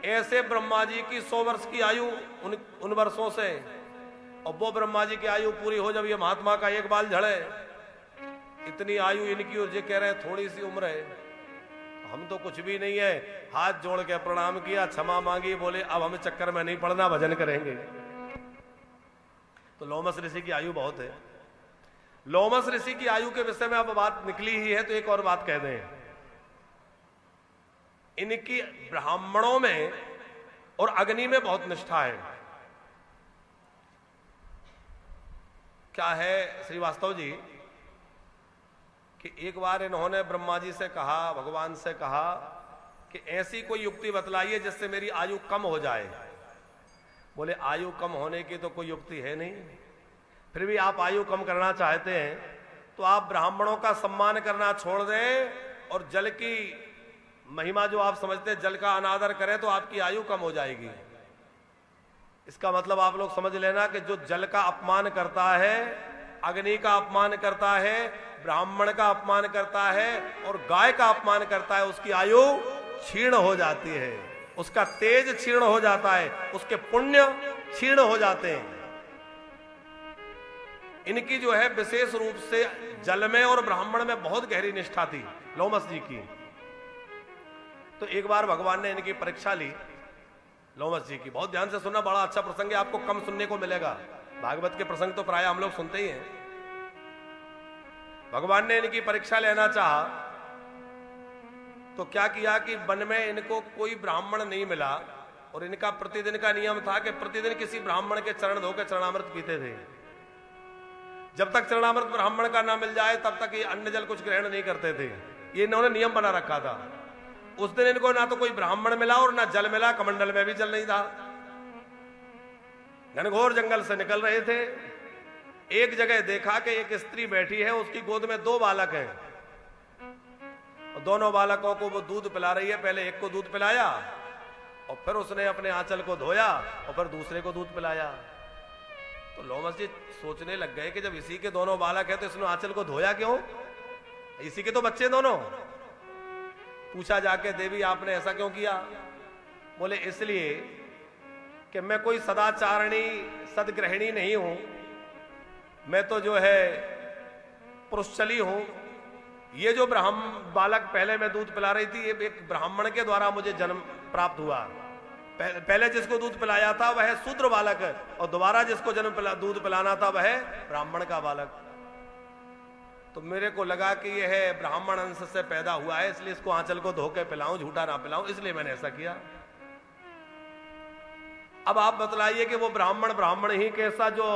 ऐसे ब्रह्मा जी की 100 वर्ष की आयु उन वर्षों से, और वो ब्रह्मा जी की आयु पूरी हो जब ये महात्मा का एक बाल झड़े, इतनी आयु इनकी, और ये कह रहे हैं थोड़ी सी उम्र है, हम तो कुछ भी नहीं है। हाथ जोड़ के प्रणाम किया, क्षमा मांगी, बोले अब हमें चक्कर में नहीं पड़ना, भजन करेंगे। तो लोमस ऋषि की आयु बहुत है। लोमस ऋषि की आयु के विषय में अब बात निकली ही है तो एक और बात कह दें। इनकी ब्राह्मणों में और अग्नि में बहुत निष्ठा है। क्या है श्रीवास्तव जी कि एक बार इन्होंने ब्रह्मा जी से कहा, भगवान से कहा कि ऐसी कोई युक्ति बतलाइए जिससे मेरी आयु कम हो जाए। बोले आयु कम होने की तो कोई युक्ति है नहीं, फिर भी आप आयु कम करना चाहते हैं तो आप ब्राह्मणों का सम्मान करना छोड़ दें और जल की महिमा जो आप समझते हैं, जल का अनादर करें तो आपकी आयु कम हो जाएगी। इसका मतलब आप लोग समझ लेना कि जो जल का अपमान करता है, अग्नि का अपमान करता है, ब्राह्मण का अपमान करता है और गाय का अपमान करता है, उसकी आयु क्षीण हो जाती है, उसका तेज क्षीण हो जाता है, उसके पुण्य क्षीण हो जाते हैं। इनकी जो है विशेष रूप से जल में और ब्राह्मण में बहुत गहरी निष्ठा थी लोमस जी की। तो एक बार भगवान ने इनकी परीक्षा ली लोमस जी की। बहुत ध्यान से सुनना, बड़ा अच्छा प्रसंग है, आपको कम सुनने को मिलेगा। भागवत के प्रसंग तो प्राय हम लोग सुनते ही हैं। भगवान ने इनकी परीक्षा लेना चाहा तो क्या किया कि वन में इनको कोई ब्राह्मण नहीं मिला और इनका प्रतिदिन का नियम था कि प्रतिदिन किसी ब्राह्मण के चरण धोकर चरणामृत पीते थे। जब तक चरणामृत ब्राह्मण का ना मिल जाए तब तक ये अन्न जल कुछ ग्रहण नहीं करते थे। ये इन्होंने नियम बना रखा था। उस दिन इनको ना तो कोई ब्राह्मण मिला और ना जल मिला, कमंडल में भी जल नहीं था। घनघोर जंगल से निकल रहे थे, एक जगह देखा कि एक स्त्री बैठी है, उसकी गोद में 2 बालक हैं और दोनों बालकों को वो दूध पिला रही है। पहले एक को दूध पिलाया और फिर उसने अपने आंचल को धोया और फिर दूसरे को दूध पिलाया। तो लोमस जी सोचने लग गए कि जब इसी के दोनों बालक है तो इसने आंचल को धोया क्यों, इसी के तो बच्चे दोनों। पूछा जाके देवी आपने ऐसा क्यों किया? बोले इसलिए कि मैं कोई सदाचारणी सदग्रहिणी नहीं हूं, मैं तो जो है पुरुषचली हूं। ये जो बालक पहले मैं दूध पिला रही थी, ये एक ब्राह्मण के द्वारा मुझे जन्म प्राप्त हुआ। पहले जिसको दूध पिलाया था वह शूद्र बालक है, और दोबारा जिसको दूध पिलाना था वह ब्राह्मण का बालक। तो मेरे को लगा कि यह है ब्राह्मण अंश से पैदा हुआ है, इसलिए इसको आंचल को धो के पिलाऊं, झूठा ना पिलाऊं, इसलिए मैंने ऐसा किया। अब आप बतलाइए कि वो ब्राह्मण ही कैसा जो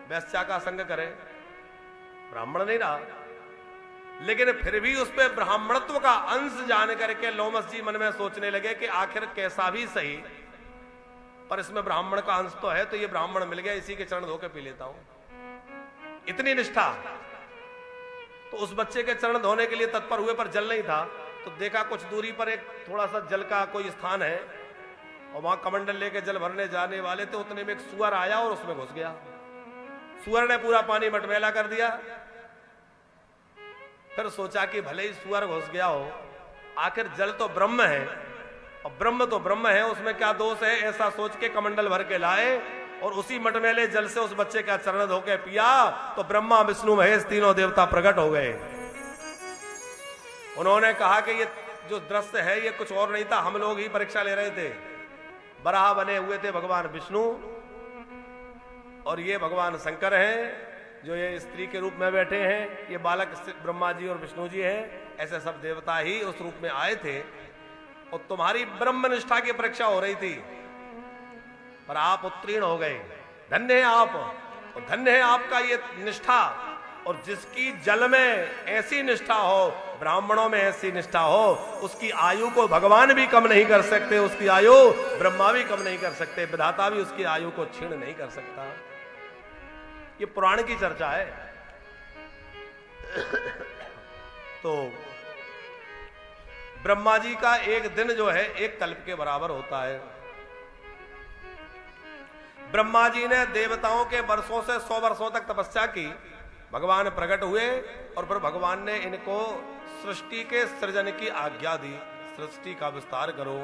वैश्या का संग करे, ब्राह्मण नहीं रहा। लेकिन फिर भी उस पे ब्राह्मणत्व का अंश जान करके लोमस जी मन में सोचने लगे कि आखिर कैसा भी सही, पर इसमें ब्राह्मण का अंश तो है, तो ये ब्राह्मण मिल गया, इसी के चरण धो के पी लेता हूं। इतनी निष्ठा। तो उस बच्चे के चरण धोने के लिए तत्पर हुए, पर जल नहीं था। तो देखा कुछ दूरी पर एक थोड़ा सा जल का कोई स्थान है, और वहां कमंडल लेके जल भरने जाने वाले थे, उतने में एक सुअर आया और उसमें घुस गया। सुअर ने पूरा पानी मटमैला कर दिया। फिर सोचा कि भले ही सुअर घुस गया हो, आखिर जल तो ब्रह्म है, और ब्रह्म तो ब्रह्म है, उसमें क्या दोष है, ऐसा सोच के कमंडल भर के लाए और उसी मटमैले जल से उस बच्चे का चरण धो के पिया। तो ब्रह्मा विष्णु महेश तीनों देवता प्रकट हो गए। उन्होंने कहा कि ये जो दृश्य है ये कुछ और नहीं था, हम लोग ही परीक्षा ले रहे थे। बराह बने हुए थे भगवान विष्णु, और ये भगवान शंकर हैं जो ये स्त्री के रूप में बैठे हैं, ये बालक ब्रह्मा जी और विष्णु जी हैं। ऐसे सब देवता ही उस रूप में आए थे, और तुम्हारी ब्रह्मनिष्ठा की परीक्षा हो रही थी, पर आप उत्तीर्ण हो गए। धन्य है आप, और धन्य है आपका ये निष्ठा। और जिसकी जल में ऐसी निष्ठा हो, ब्राह्मणों में ऐसी निष्ठा हो, उसकी आयु को भगवान भी कम नहीं कर सकते, उसकी आयु ब्रह्मा भी कम नहीं कर सकते, विधाता भी उसकी आयु को छीण नहीं कर सकता। ये पुराण की चर्चा है। तो ब्रह्मा जी का एक दिन जो है एक कल्प के बराबर होता है। ब्रह्मा जी ने देवताओं के वर्षों से 100 वर्षों तक तपस्या की, भगवान प्रकट हुए, और फिर भगवान ने इनको सृष्टि के सृजन की आज्ञा दी, सृष्टि का विस्तार करो।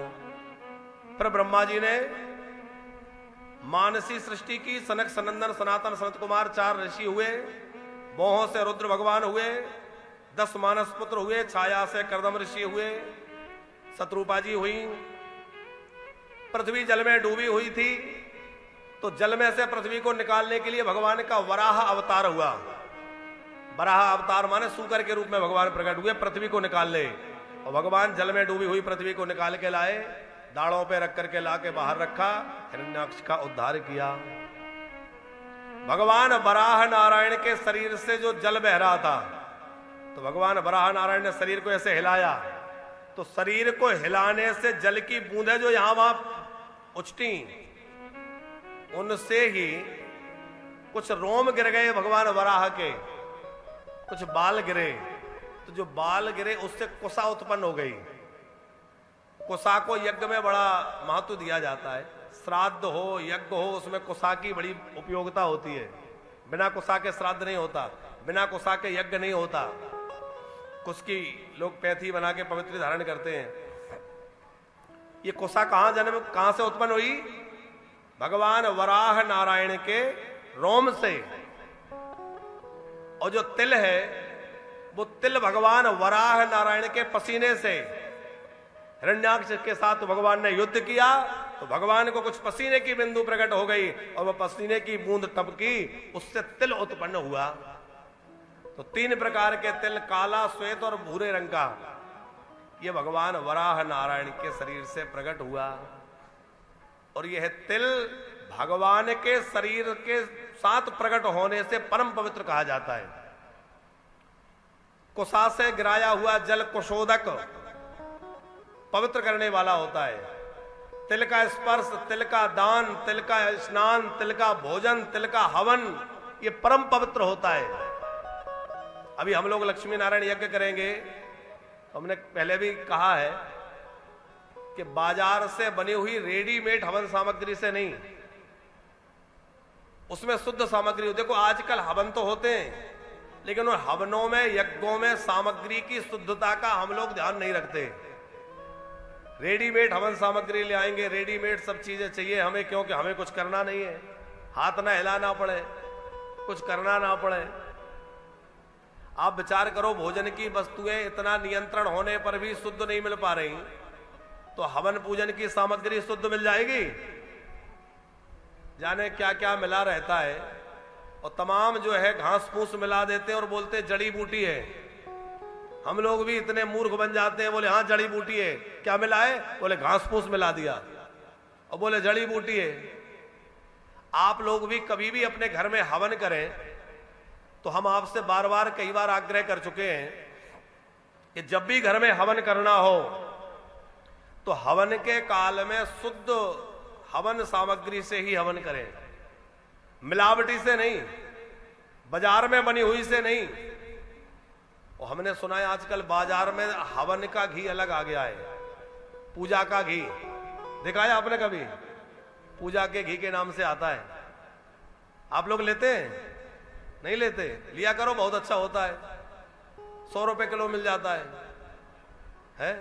फिर ब्रह्मा जी ने मानसी सृष्टि की, सनक सनंदन सनातन सनत कुमार 4 ऋषि हुए, मोहों से रुद्र भगवान हुए, 10 मानस पुत्र हुए, छाया से कर्दम ऋषि हुए, शत्रुपा जी हुई। पृथ्वी जल में डूबी हुई थी, तो जल में से पृथ्वी को निकालने के लिए भगवान का वराह अवतार हुआ। वराह अवतार माने सूकर के रूप में भगवान प्रकट हुए, पृथ्वी को निकाल ले। और भगवान जल में डूबी हुई पृथ्वी को निकाल के लाए, दाढ़ों पे रख करके ला के बाहर रखा, हिरण्याक्ष का उद्धार किया। भगवान वराह नारायण के शरीर से जो जल बह रहा था, तो भगवान वराह नारायण ने शरीर को ऐसे हिलाया, तो शरीर को हिलाने से जल की बूंदें जो यहां वहां उछटी, उनसे ही कुछ रोम गिर गए भगवान वराह के, कुछ बाल गिरे। तो जो बाल गिरे उससे कुसा उत्पन्न हो गई। कुसा को यज्ञ में बड़ा महत्व दिया जाता है। श्राद्ध हो, यज्ञ हो, उसमें कुसा की बड़ी उपयोगिता होती है। बिना कुसा के श्राद्ध नहीं होता, बिना कुसा के यज्ञ नहीं होता। कुस की लोग पैथी बना के पवित्र धारण करते हैं। ये कुसा कहां से उत्पन्न हुई? भगवान वराह नारायण के रोम से। और जो तिल है, वो तिल भगवान वराह नारायण के पसीने से। हिरण्याक्ष के साथ भगवान ने युद्ध किया, तो भगवान को कुछ पसीने की बिंदु प्रकट हो गई, और वह पसीने की बूंद टपकी, उससे तिल उत्पन्न हुआ। तो 3 प्रकार के तिल, काला, श्वेत और भूरे रंग का, यह भगवान वराह नारायण के शरीर से प्रकट हुआ। और यह तिल भगवान के शरीर के साथ प्रकट होने से परम पवित्र कहा जाता है। कुसा से गिराया हुआ जल कुशोदक, पवित्र करने वाला होता है। तिल का स्पर्श, तिल का दान, तिल का स्नान, तिल का भोजन, तिल का हवन, ये परम पवित्र होता है। अभी हम लोग लक्ष्मी नारायण यज्ञ करेंगे, तो हमने पहले भी कहा है कि बाजार से बनी हुई रेडीमेड हवन सामग्री से नहीं, उसमें शुद्ध सामग्री हो। देखो आजकल हवन तो होते हैं, लेकिन उन हवनों में, यज्ञों में सामग्री की शुद्धता का हम लोग ध्यान नहीं रखते। रेडीमेड हवन सामग्री ले आएंगे, रेडीमेड सब चीजें चाहिए हमें, क्योंकि हमें कुछ करना नहीं है, हाथ ना हिलाना पड़े, कुछ करना ना पड़े। आप विचार करो, भोजन की वस्तुएं इतना नियंत्रण होने पर भी शुद्ध नहीं मिल पा रही, तो हवन पूजन की सामग्री शुद्ध मिल जाएगी? जाने क्या क्या मिला रहता है, और तमाम जो है घास फूस मिला देते हैं और बोलते हैं जड़ी बूटी है। हम लोग भी इतने मूर्ख बन जाते हैं, बोले हाँ जड़ी बूटी है, क्या मिला है? बोले घास फूस मिला दिया, और बोले जड़ी बूटी है। आप लोग भी कभी भी अपने घर में हवन करें, तो हम आपसे बार बार कई बार आग्रह कर चुके हैं कि जब भी घर में हवन करना हो, तो हवन के काल में शुद्ध हवन सामग्री से ही हवन करें, मिलावटी से नहीं, बाजार में बनी हुई से नहीं। और हमने सुना है आजकल बाजार में हवन का घी अलग आ गया है, पूजा का घी। देखा है आपने कभी? पूजा के घी के नाम से आता है। आप लोग लेते हैं? नहीं लेते? लिया करो, बहुत अच्छा होता है, 100 रुपए किलो मिल जाता है?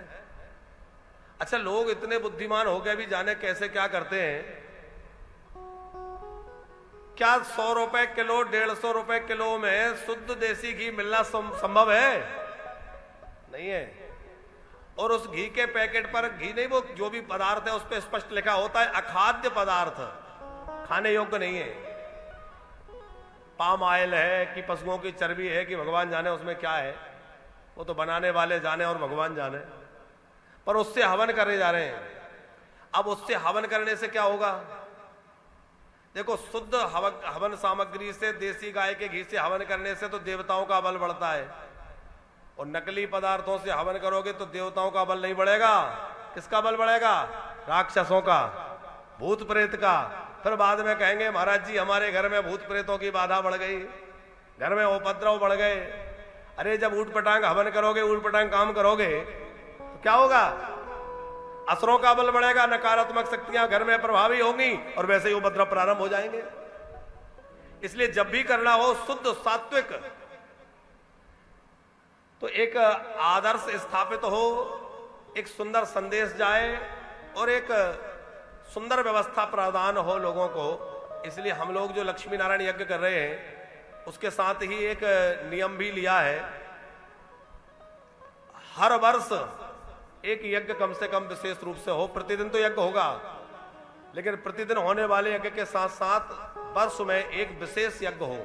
अच्छा, लोग इतने बुद्धिमान हो गए भी, जाने कैसे क्या करते हैं। क्या 100 रुपए किलो, 150 रुपए किलो में शुद्ध देसी घी मिलना संभव है? नहीं है। और उस घी के पैकेट पर, घी नहीं, वो जो भी पदार्थ है उस पर स्पष्ट लिखा होता है अखाद्य पदार्थ, खाने योग्य नहीं है। पाम ऑयल है कि पशुओं की चर्बी है कि भगवान जाने उसमें क्या है, वो तो बनाने वाले जाने और भगवान जाने। पर उससे हवन करने जा रहे हैं। अब उससे हवन करने से क्या होगा? देखो, शुद्ध हवन सामग्री से, देसी गाय के घी से हवन करने से तो देवताओं का बल बढ़ता है, और नकली पदार्थों से हवन करोगे तो देवताओं का बल नहीं बढ़ेगा। किसका बल बढ़ेगा? राक्षसों का, भूत प्रेत का। फिर बाद में कहेंगे महाराज जी हमारे घर में भूत प्रेतों की बाधा बढ़ गई, घर में उपद्रव बढ़ गए। अरे जब ऊट पटांग हवन करोगे, ऊट पटांग काम करोगे, तो क्या होगा? असुरों का बल बढ़ेगा, नकारात्मक शक्तियां घर में प्रभावी होंगी, और वैसे ही उपद्रव प्रारंभ हो जाएंगे। इसलिए जब भी करना हो शुद्ध सात्विक, तो एक आदर्श स्थापित हो, एक सुंदर संदेश जाए, और एक सुंदर व्यवस्था प्रदान हो लोगों को। इसलिए हम लोग जो लक्ष्मी नारायण यज्ञ कर रहे हैं, उसके साथ ही एक नियम भी लिया है, हर वर्ष एक यज्ञ कम से कम विशेष रूप से हो। प्रतिदिन तो यज्ञ होगा, लेकिन प्रतिदिन होने वाले यज्ञ के साथ साथ वर्ष में एक विशेष यज्ञ हो।